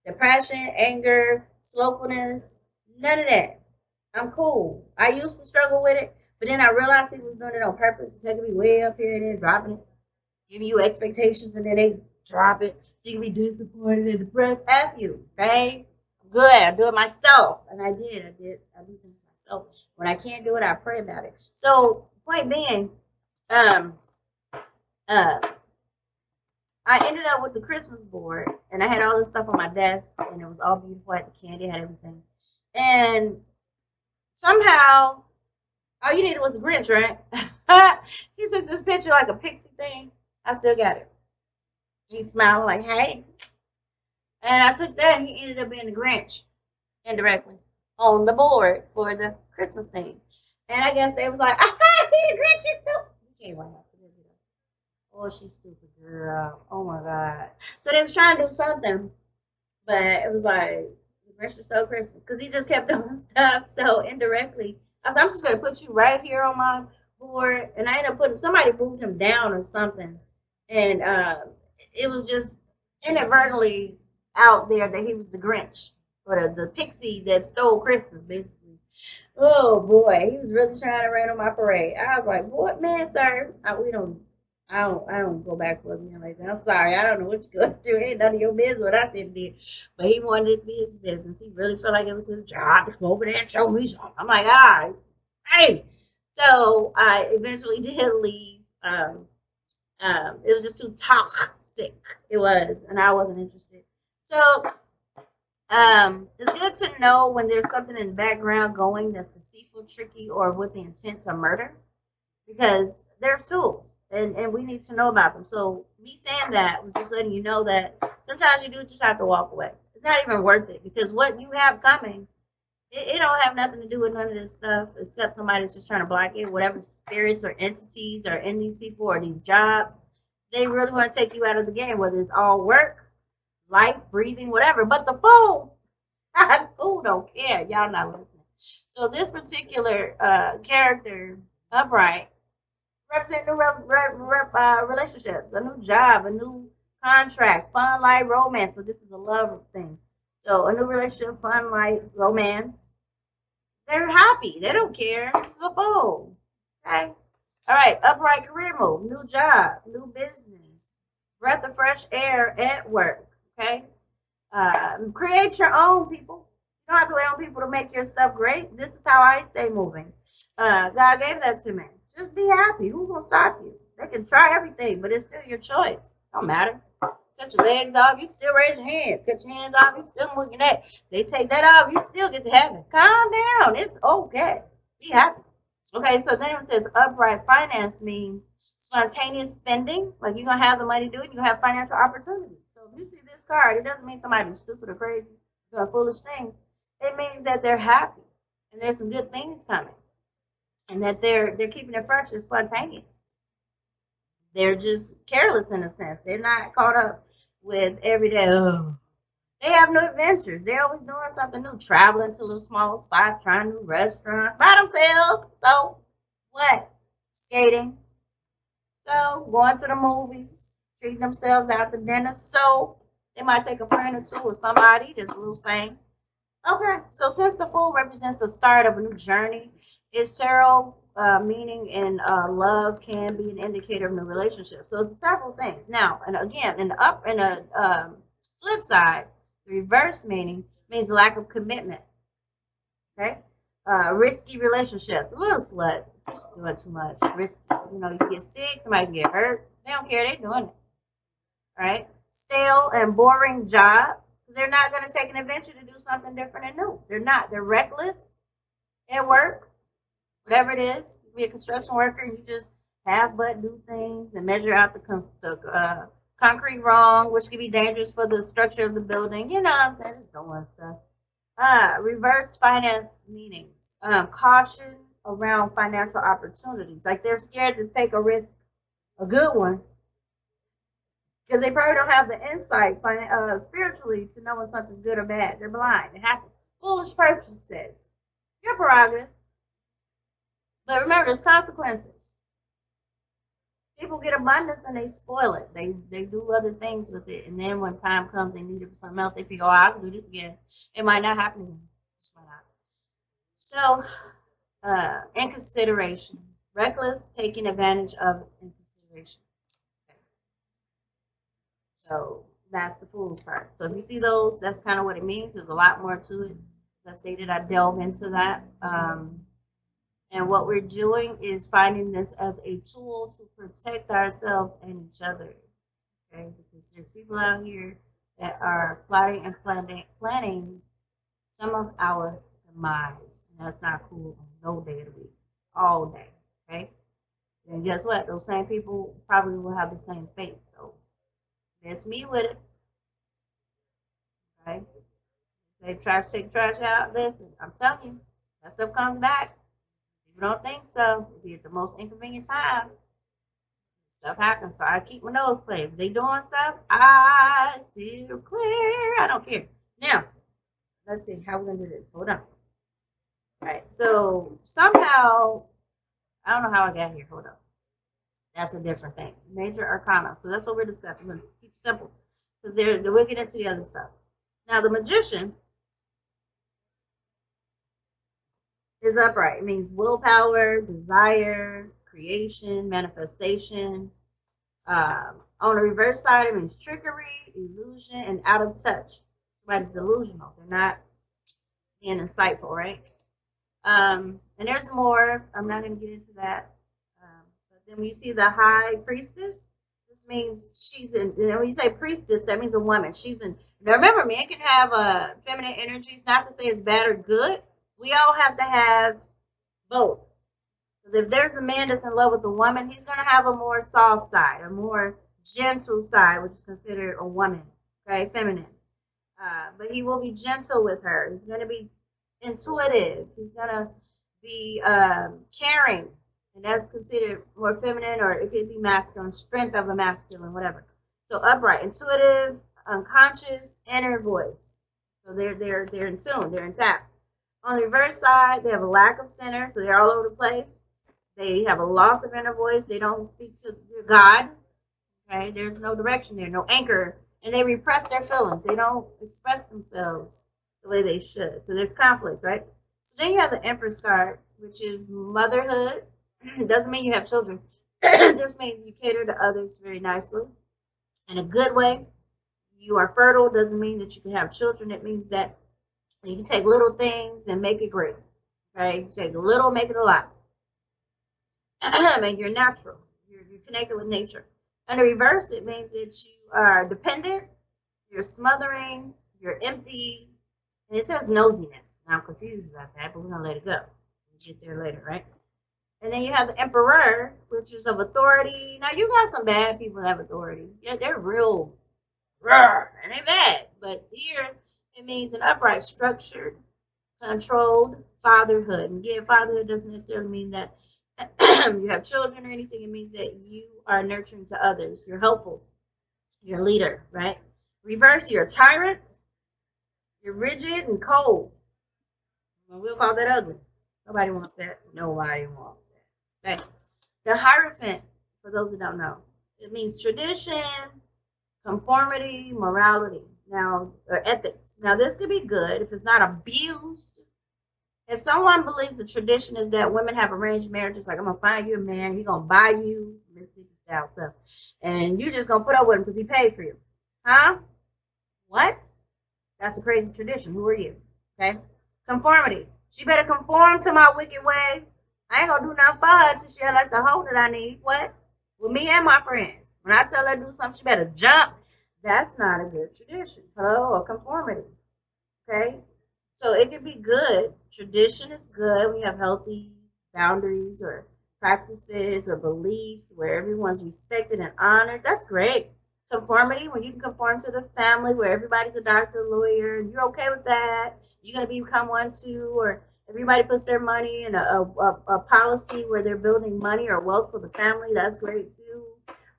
Depression, anger, slowfulness, none of that. I'm cool. I used to struggle with it, but then I realized people was doing it on purpose, taking me way up here and then dropping it, giving you expectations and then they drop it so you can be disappointed and depressed. F you, okay? Good. I do it myself. And I did. I do things myself. When I can't do it, I pray about it. So, point being, um, uh, I ended up with the Christmas board, and I had all this stuff on my desk, and it was all beautiful. I had the candy, I had everything. And somehow, all you needed was a Grinch, right? He took this picture like a pixie thing. I still got it. He smiled like, hey. And I took that, and he ended up being the Grinch indirectly on the board for the Christmas thing. And I guess they was like, aha, he the Grinch, he's stupid. You can't laugh. Oh, she's stupid, girl. Oh my God. So they was trying to do something, but it was like the Grinch stole Christmas because he just kept doing stuff. So indirectly, I said, I'm just gonna put you right here on my board, and I ended up putting somebody moved him down or something, and it was just inadvertently out there that he was the Grinch or the pixie that stole Christmas, basically. Oh boy, he was really trying to rain on my parade. I was like, "What, man, sir? We don't. I don't go back for a man like that. I'm sorry. I don't know what you're gonna do. It ain't none of your business what I said did. But he wanted it to be his business. He really felt like it was his job to come over there and show me something. I'm like, all right, hey. So I eventually did leave. It was just too toxic. It was, and I wasn't interested. So it's good to know when there's something in the background going that's deceitful, tricky, or with the intent to murder, because there's tools and we need to know about them. So me saying that was just letting you know that sometimes you do just have to walk away. It's not even worth it because what you have coming, it don't have nothing to do with none of this stuff except somebody's just trying to block it. Whatever spirits or entities are in these people or these jobs, they really want to take you out of the game, whether it's all work, life, breathing, whatever. But the fool, fool don't care. Y'all not listening. So this particular character, Upright, represent new relationships, a new job, a new contract, fun, light, romance. But this is a love thing. So a new relationship, fun, light, romance. They're happy. They don't care. This is a fool. Okay. All right. Upright career move, new job, new business, breath of fresh air at work. Okay. Create your own people. You don't have to wait on people to make your stuff great. This is how I stay moving. God gave that to me. Just be happy. Who's gonna stop you? They can try everything, but it's still your choice. Don't matter. Cut your legs off, you can still raise your hands. Cut your hands off, you can still move your neck. They take that off, you can still get to heaven. Calm down. It's okay. Be happy. Okay, so then it says upright finance means spontaneous spending. Like you're going to have the money to do it, you're going to have financial opportunities. So if you see this card, it doesn't mean somebody's stupid or crazy, doing foolish things. It means that they're happy and there's some good things coming. And that they're keeping it fresh and spontaneous. They're just careless in a sense. They're not caught up with everyday. Ugh. They have new adventures. They're always doing something new, traveling to little small spots, trying new restaurants by themselves. So what? Skating. So going to the movies, treating themselves out to dinner. So they might take a friend or two or somebody that's a little sane. Okay, so since the Fool represents the start of a new journey, its tarot meaning in love can be an indicator of a new relationship. So it's several things. Now, and again, in the flip side, the reverse meaning means lack of commitment. Okay, risky relationships. A little slut, just doing too much. Risky. You know, you get sick, somebody can get hurt. They don't care. They're doing it. Right? Stale and boring job. They're not going to take an adventure to do something different and new. They're not. They're reckless at work, whatever it is. You be a construction worker and you just have but do things and measure out the concrete wrong, which can be dangerous for the structure of the building. You know what I'm saying? Just doing stuff. Reverse finance meanings. Caution around financial opportunities. Like they're scared to take a risk, a good one, because they probably don't have the insight spiritually to know when something's good or bad. They're blind. It happens. Foolish purchases. Your prerogative. But remember, there's consequences. People get abundance and they spoil it. They do other things with it. And then when time comes, they need it for something else. They figure, oh, I can do this again. It might not happen again. Just might not. So, in consideration. Reckless, taking advantage of in consideration. So that's the Fool's card. So if you see those, that's kind of what it means. There's a lot more to it. As I stated, I delve into that. And what we're doing is finding this as a tool to protect ourselves and each other. Okay, because there's people out here that are plotting and planning some of our demise. And that's not cool on no day of the week. All day. Okay? And guess what? Those same people probably will have the same fate. So that's me with it. Okay? They trash, take trash out. Listen, I'm telling you, that stuff comes back. If you don't think so, it'll be at the most inconvenient time. Stuff happens. So I keep my nose clear. If they doing stuff, I still clear. I don't care. Now, let's see how we're gonna do this. Hold on. All right. So somehow, I don't know how I got here. Hold on. That's a different thing. Major arcana. So that's what we're discussing. We're gonna keep it simple because we'll get into the other stuff. Now, the magician is upright. It means willpower, desire, creation, manifestation. On the reverse side, it means trickery, illusion, and out of touch. Somebody's delusional. They're not being insightful, right? And there's more. I'm not going to get into that. But then when you see the high priestess, this means she's in. When you say priestess, that means a woman. She's in. Now remember, men can have feminine energies. Not to say it's bad or good. We all have to have both. Because if there's a man that's in love with a woman, he's going to have a more soft side, a more gentle side, which is considered a woman, okay, feminine. But he will be gentle with her. He's going to be intuitive. He's going to be caring, and that's considered more feminine, or it could be masculine, strength of a masculine, whatever. So upright, intuitive, unconscious, inner voice. So they're in tune, they're intact. On the reverse side, they have a lack of center, so they're all over the place. They have a loss of inner voice. They don't speak to God. Okay, there's no direction there, no anchor, and they repress their feelings. They don't express themselves the way they should. So there's conflict, right? So then you have the Empress card, which is motherhood. It doesn't mean you have children. It just means you cater to others very nicely in a good way. You are fertile. Doesn't mean that you can have children. It means that you can take little things and make it great. Okay, take a little, make it a lot. I mean, you're natural. You're connected with nature. And the reverse, it means that you are dependent, you're smothering, you're empty, and it says nosiness. Now I'm confused about that, but we're gonna let it go. We'll get there later, right? And then you have the emperor, which is of authority. Now you got some bad people that have authority. Yeah, they're real, and they bad. But here it means an upright, structured, controlled fatherhood. And again, fatherhood doesn't necessarily mean that you have children or anything. It means that you are nurturing to others. You're helpful. You're a leader, right? Reverse, you're a tyrant. You're rigid and cold. Well, we'll call that ugly. Nobody wants that. Nobody wants that. Okay. The Hierophant, for those that don't know, it means tradition, conformity, morality. Now, or ethics. Now, this could be good if it's not abused. If someone believes the tradition is that women have arranged marriages, like I'm gonna find you a man, he gonna buy you Mississippi style stuff, and you just gonna put up with him because he paid for you, huh? What? That's a crazy tradition. Who are you? Okay. Conformity. She better conform to my wicked ways. I ain't gonna do nothing for her till she like the hoe that I need. What? With me and my friends. When I tell her to do something, she better jump. That's not a good tradition. Hello, or conformity. Okay? So it can be good. Tradition is good. We have healthy boundaries or practices or beliefs where everyone's respected and honored. That's great. Conformity, when you can conform to the family where everybody's a doctor, lawyer, and you're okay with that. You're going to become one too, or everybody puts their money in a policy where they're building money or wealth for the family. That's great too.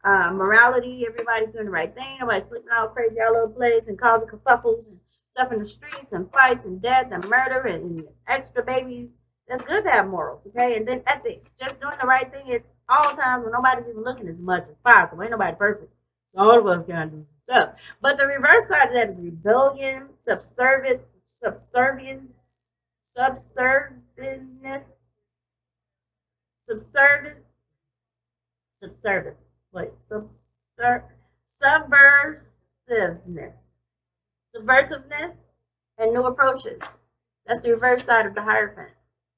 Morality, everybody's doing the right thing. Nobody's sleeping all crazy all over the place and causing kerfuffles and stuff in the streets and fights and death and murder and extra babies. That's good to have morals, okay? And then ethics, just doing the right thing at all times when nobody's even looking as much as possible. Ain't nobody perfect. So all of us gotta do stuff. But the reverse side of that is rebellion, subservience, subservience, subservice, subservice. Wait, subversiveness. Subversiveness and new approaches. That's the reverse side of the Hierophant.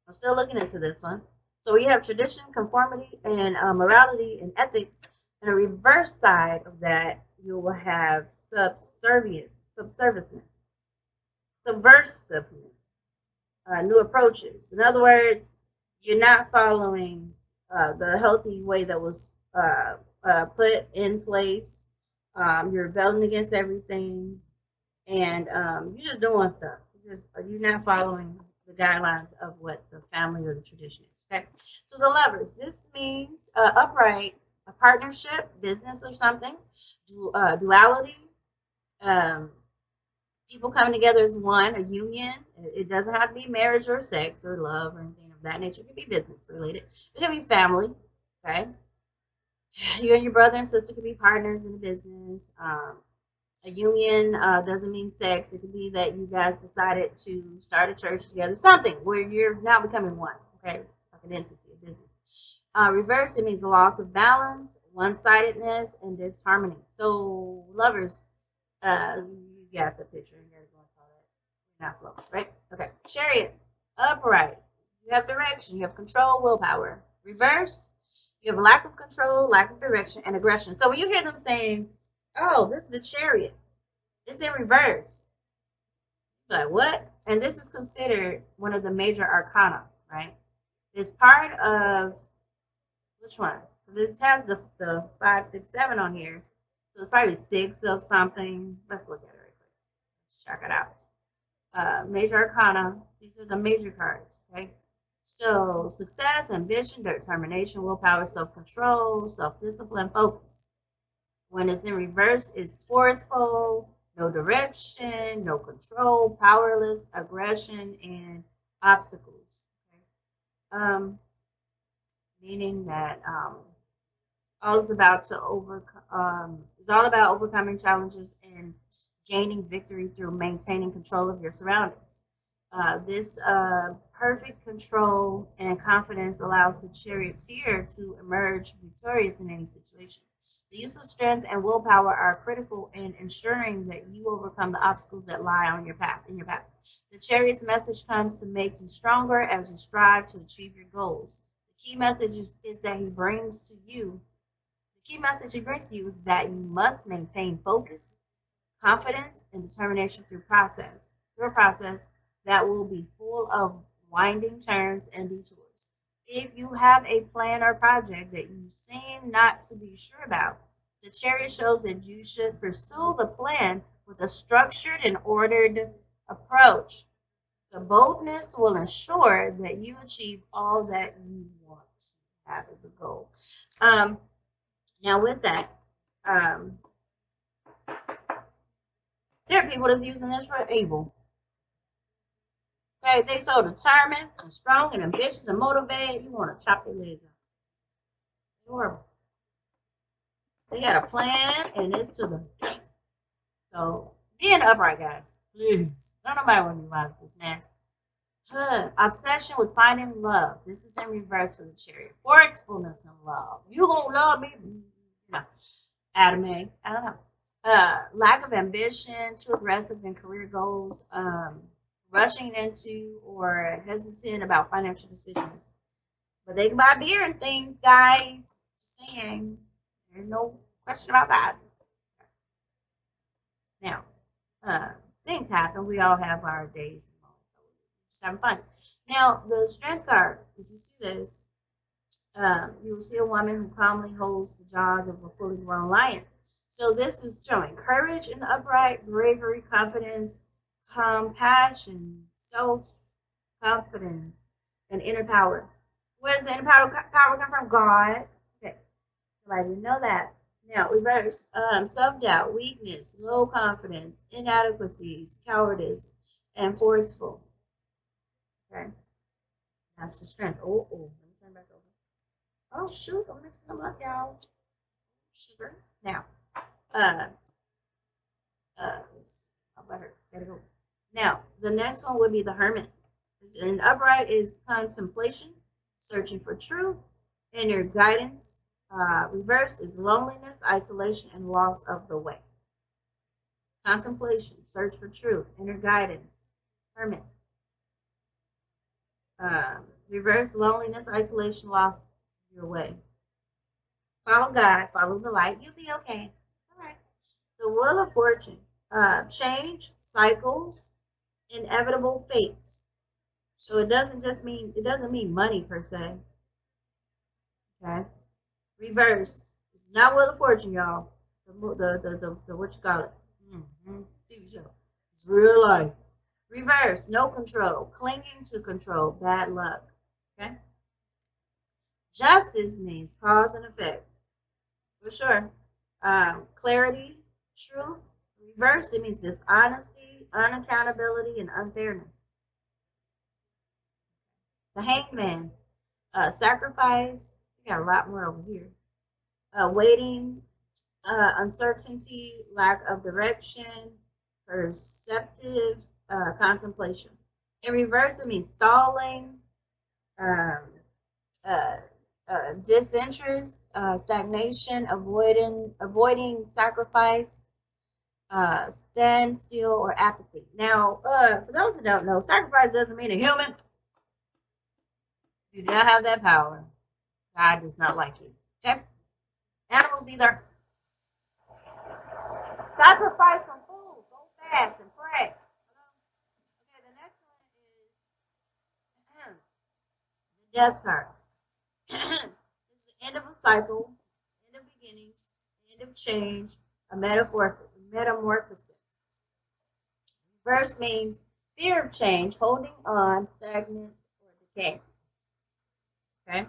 I'm still looking into this one. So we have tradition, conformity, and morality and ethics. And the reverse side of that, you will have subserviveness, subversiveness, new approaches. In other words, you're not following the healthy way that was put in place. You're rebelling against everything, and you're just doing stuff. You're not following the guidelines of what the family or the tradition is. Okay, so the lovers. This means upright, a partnership, business or something, duality. Um, People coming together as one, a union. It doesn't have to be marriage or sex or love or anything of that nature. It could be business related. It could be family. Okay, you and your brother and sister could be partners in the business. A union doesn't mean sex. It could be that you guys decided to start a church together, something where you're now becoming one, okay, like an entity, a business. Reverse, it means the loss of balance, one-sidedness, and disharmony. So, lovers, you got the picture. You gotta go and call that. Not slow, right? Okay. Chariot, upright. You have direction. You have control, willpower. Reversed, you have lack of control, lack of direction, and aggression. So when you hear them saying, "Oh, this is the chariot," it's in reverse. Like what? And this is considered one of the major arcana, right? It's part of which one? This has the 5, 6, 7 on here, so it's probably 6 of something. Let's look at it real quick. Let's check it out. Major arcana. These are the major cards. Okay. So success, ambition, determination, willpower, self-control, self-discipline, focus. When it's in reverse, it's forceful, no direction, no control, powerless, aggression, and obstacles. Okay? Meaning that all is about to it's all about overcoming challenges and gaining victory through maintaining control of your surroundings. This perfect control and confidence allows the charioteer to emerge victorious in any situation. The use of strength and willpower are critical in ensuring that you overcome the obstacles that lie on your path, in your path. The chariot's message comes to make you stronger as you strive to achieve your goals. The key message is that he brings to you The key message he brings to you is that you must maintain focus, confidence, and determination through a process that will be full of winding turns and detours. If you have a plan or project that you seem not to be sure about, the chariot shows that you should pursue the plan with a structured and ordered approach. The boldness will ensure that you achieve all that you want to have as a goal. Um, Now, with that, um, there are people that's using this for evil. Okay, they so determined and strong and ambitious and motivated, you want to chop their legs off. Horrible. They got a plan and it's to the so being upright, guys. Please. Don't nobody want to be around this mess. Obsession with finding love. This is in reverse for the chariot. Forcefulness in love. You gonna love me? No. Adam A. I don't know. Lack of ambition, too aggressive in career goals, rushing into or hesitant about financial decisions. But they can buy beer and things, guys. Just saying. There's no question about that. Now, things happen. We all have our days and moments. So just having fun. Now, the strength card, if you see this, you will see a woman who calmly holds the jaws of a fully grown lion. So this is showing courage in the upright, bravery, confidence, compassion, self-confidence, and inner power. Where does the inner power come from? God. Okay, somebody didn't know that. Now, reverse. Self-doubt, weakness, low confidence, inadequacies, cowardice, and forceful. Okay, that's the strength. Let me turn back over. Oh, shoot, I'm mixing them up, y'all. Sugar. Now, uh, let's see. Oh, butter. Gotta go. Now, the next one would be the hermit. An upright is contemplation, searching for truth, inner guidance. Reverse is loneliness, isolation, and loss of the way. Contemplation, search for truth, inner guidance. Hermit. Reverse loneliness, isolation, loss of your way. Follow God, follow the light. You'll be okay. All right. The wheel of fortune. Change, cycles, inevitable fate. So it doesn't mean money per se. Okay. Reversed. It's not Wheel of Fortune, y'all. The what you call it? TV show. It's real life. Reverse. No control. Clinging to control. Bad luck. Okay. Justice means cause and effect. For sure. Clarity. Truth. Reverse. It means dishonesty, unaccountability, and unfairness. The hangman. Sacrifice. We got a lot more over here. Waiting, uncertainty, lack of direction, perceptive contemplation. In reverse, it means stalling, um, uh, disinterest, stagnation, avoiding sacrifice, standstill, or apathy. Now, for those who don't know, sacrifice doesn't mean a human. You do not have that power. God does not like you. Okay? Animals either sacrifice some food, go fast and pray. Okay, the next one is the death card. It's the end of a cycle, end of beginnings, end of change, a metamorphosis. Verse means fear of change, holding on, stagnant, or decay. Okay?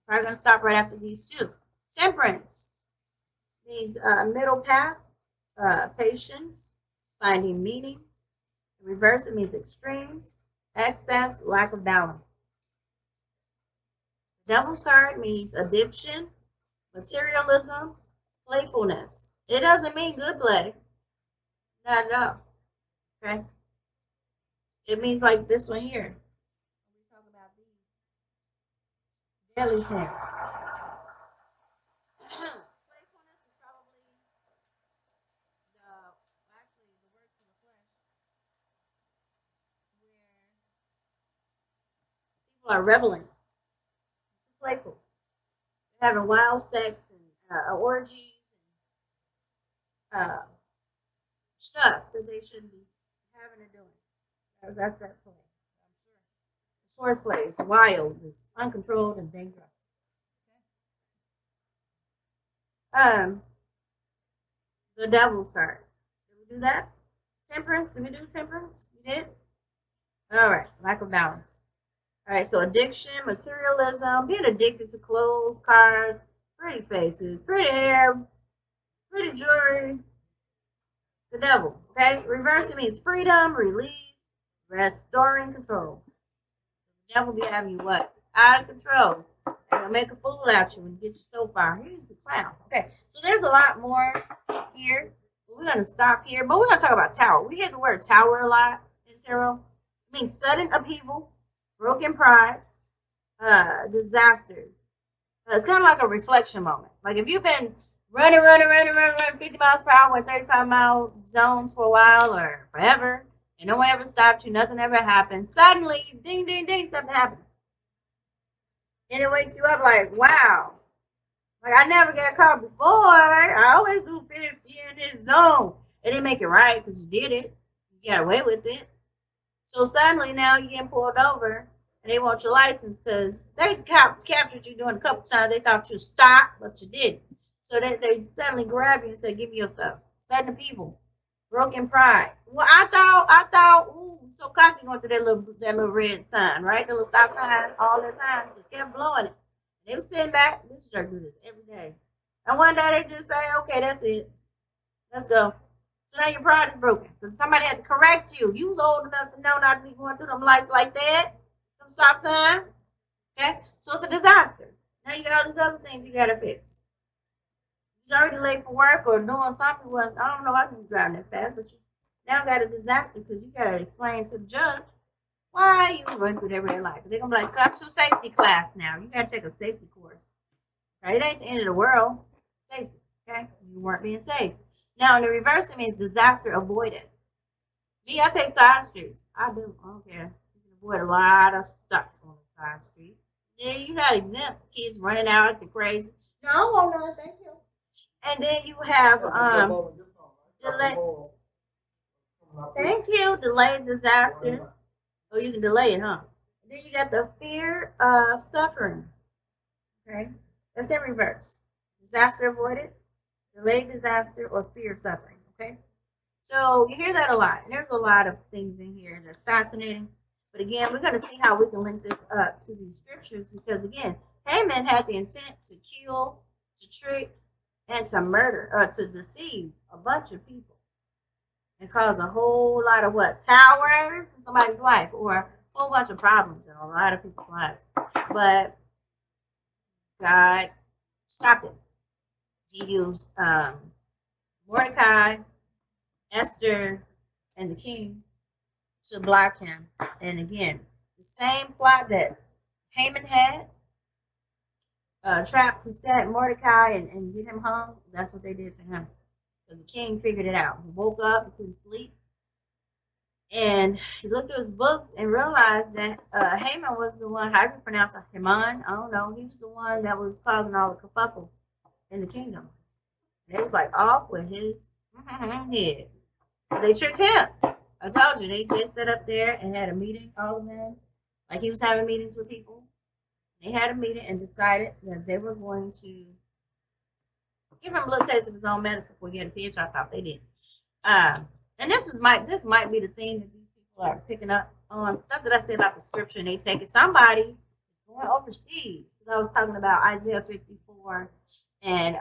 We're going to stop right after these two. Temperance means middle path, patience, finding meaning. In reverse, it means extremes, excess, lack of balance. Devil's card means addiction, materialism, playfulness. It doesn't mean good play. Not at all. Okay? It means like this one here. We talk about these belly things. Playfulness is probably actually the works of the flesh, where people are reveling, too playful, they're having wild sex and orgies, and stuff that they shouldn't be having or doing. That's that play. I'm sure. This horseplay is wild, it's uncontrolled, and dangerous. Um, the devil's card. Did we do that? Temperance. Did we do temperance? We did. All right. Lack of balance. All right. So addiction, materialism, being addicted to clothes, cars, pretty faces, pretty hair, pretty jewelry. The devil. Okay. Reversing means freedom, release, restoring control. The devil be having you what? Out of control. They'll make a fool out you and get you so far. Here's the clown. Okay, so there's a lot more here. We're going to stop here, but we're going to talk about tower. We hear the word tower a lot in tarot. It means sudden upheaval, broken pride, disaster. It's kind of like a reflection moment. Like if you've been running 50 miles per hour in 35-mile zones for a while or forever, and no one ever stopped you, nothing ever happened, suddenly, ding, ding, ding, something happens. And it wakes you up like, wow. Like, I never got caught before. I always do 50 in this zone. It didn't make it right because you did it. You got away with it. So suddenly now you're getting pulled over and they want your license because they captured you doing a couple times. They thought you stopped, but you didn't. So they suddenly grab you and say, give me your stuff. Sudden people. Broken pride. Well, I thought, ooh, so cocky going to that little red sign, right? The little stop sign all the time. Just kept blowing it. They were sitting back. This jerk do this every day. And one day they just say, okay, that's it. Let's go. So now your pride is broken. Because somebody had to correct you. You was old enough to know not to be going through them lights like that. Them stop signs. Okay? So it's a disaster. Now you got all these other things you got to fix. You're already late for work or doing something. Well, I don't know I can be driving that fast, but you now got a disaster because you got to explain to the judge why you run through that red light. They're going to be like, come to safety class now. You got to take a safety course. Okay? It ain't the end of the world. Safety. Okay? You weren't being safe. Now, in the reverse, it means disaster avoided. Me, I take side streets. I do. I don't care. You can avoid a lot of stuff on the side street. Yeah, you're not exempt. Kids running out acting crazy. No, I don't want none. Thank you. And then you have delay. Thank you. Delayed disaster. Oh, you can delay it, huh? Then you got the fear of suffering. Okay, that's in reverse. Disaster avoided, delayed disaster, or fear of suffering. Okay, so you hear that a lot, and there's a lot of things in here that's fascinating. But again, we're going to see how we can link this up to these scriptures because again, Haman had the intent to kill, to trick, and to murder, or to deceive a bunch of people and cause a whole lot of what? Towers in somebody's life or a whole bunch of problems in a lot of people's lives. But God stopped it. He used Mordecai, Esther, and the king to block him. And again, the same plot that Haman had, trapped to set Mordecai and get him hung, that's what they did to him. Because the king figured it out. He woke up, he couldn't sleep. And he looked through his books and realized that Haman was the one, how do you pronounce it? Haman? I don't know. He was the one that was causing all the kerfuffle in the kingdom. And it was like off with his head. They tricked him. I told you, they sat up there and had a meeting, all of them. Like he was having meetings with people. They had a meeting and decided that they were going to give him a little taste of his own medicine before he had his head chopped off. They did. And this might be the thing that these people are picking up on stuff that I said about the scripture. And they take it. Somebody is going overseas. Because I was talking about Isaiah 54 and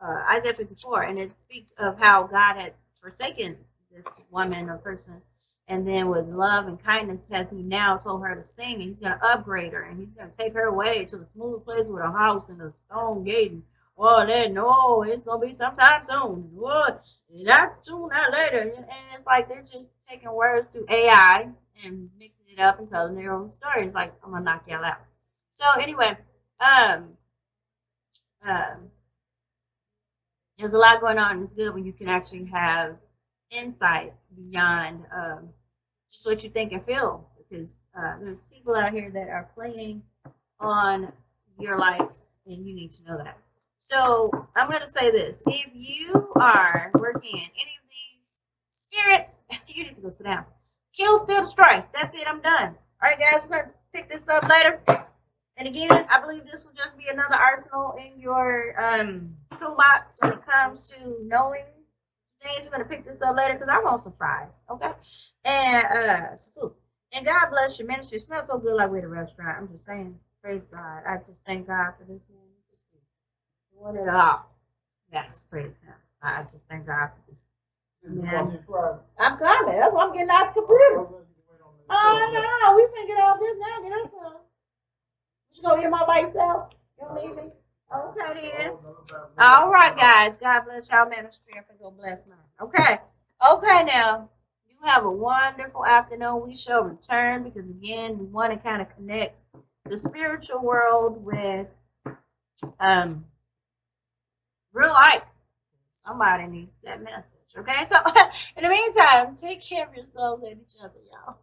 Isaiah 54, and it speaks of how God had forsaken this woman or person, and then with love and kindness has he now told her to sing, and he's going to upgrade her, and he's going to take her away to a smooth place with a house and a stone gate. And, well, then, no, it's going to be sometime soon. What? Not soon, not later. And it's like they're just taking words through AI and mixing it up and telling their own story. It's like, I'm going to knock y'all out. So anyway, there's a lot going on. It's good when you can actually have insight beyond just what you think and feel, because there's people out here that are playing on your life, and you need to know that. So I'm going to say this. If you are working in any of these spirits, you need to go sit down. Kill, steal, destroy. That's it. I'm done. All right, guys, we're going to pick this up later. And again, I believe this will just be another arsenal in your toolbox when it comes to knowing things. We're going to pick this up later because I want some fries. Okay? And some food. And God bless your ministry. It smells so good like we're at a restaurant. I'm just saying. Praise God. I just thank God for this. Doing it all. Yes, praise Him. I just thank God for this. Man. I'm coming. That's why I'm getting out the computer. Oh, no. We can get all this now. Get up there. You gonna eat them all by yourself? You don't leave me? Okay, then. All right, guys. God bless y'all ministry. I'm gonna go bless mine. Okay. Okay, now. You have a wonderful afternoon. We shall return because, again, we want to kind of connect the spiritual world with real life. Somebody needs that message. Okay, so in the meantime, take care of yourselves and each other, y'all.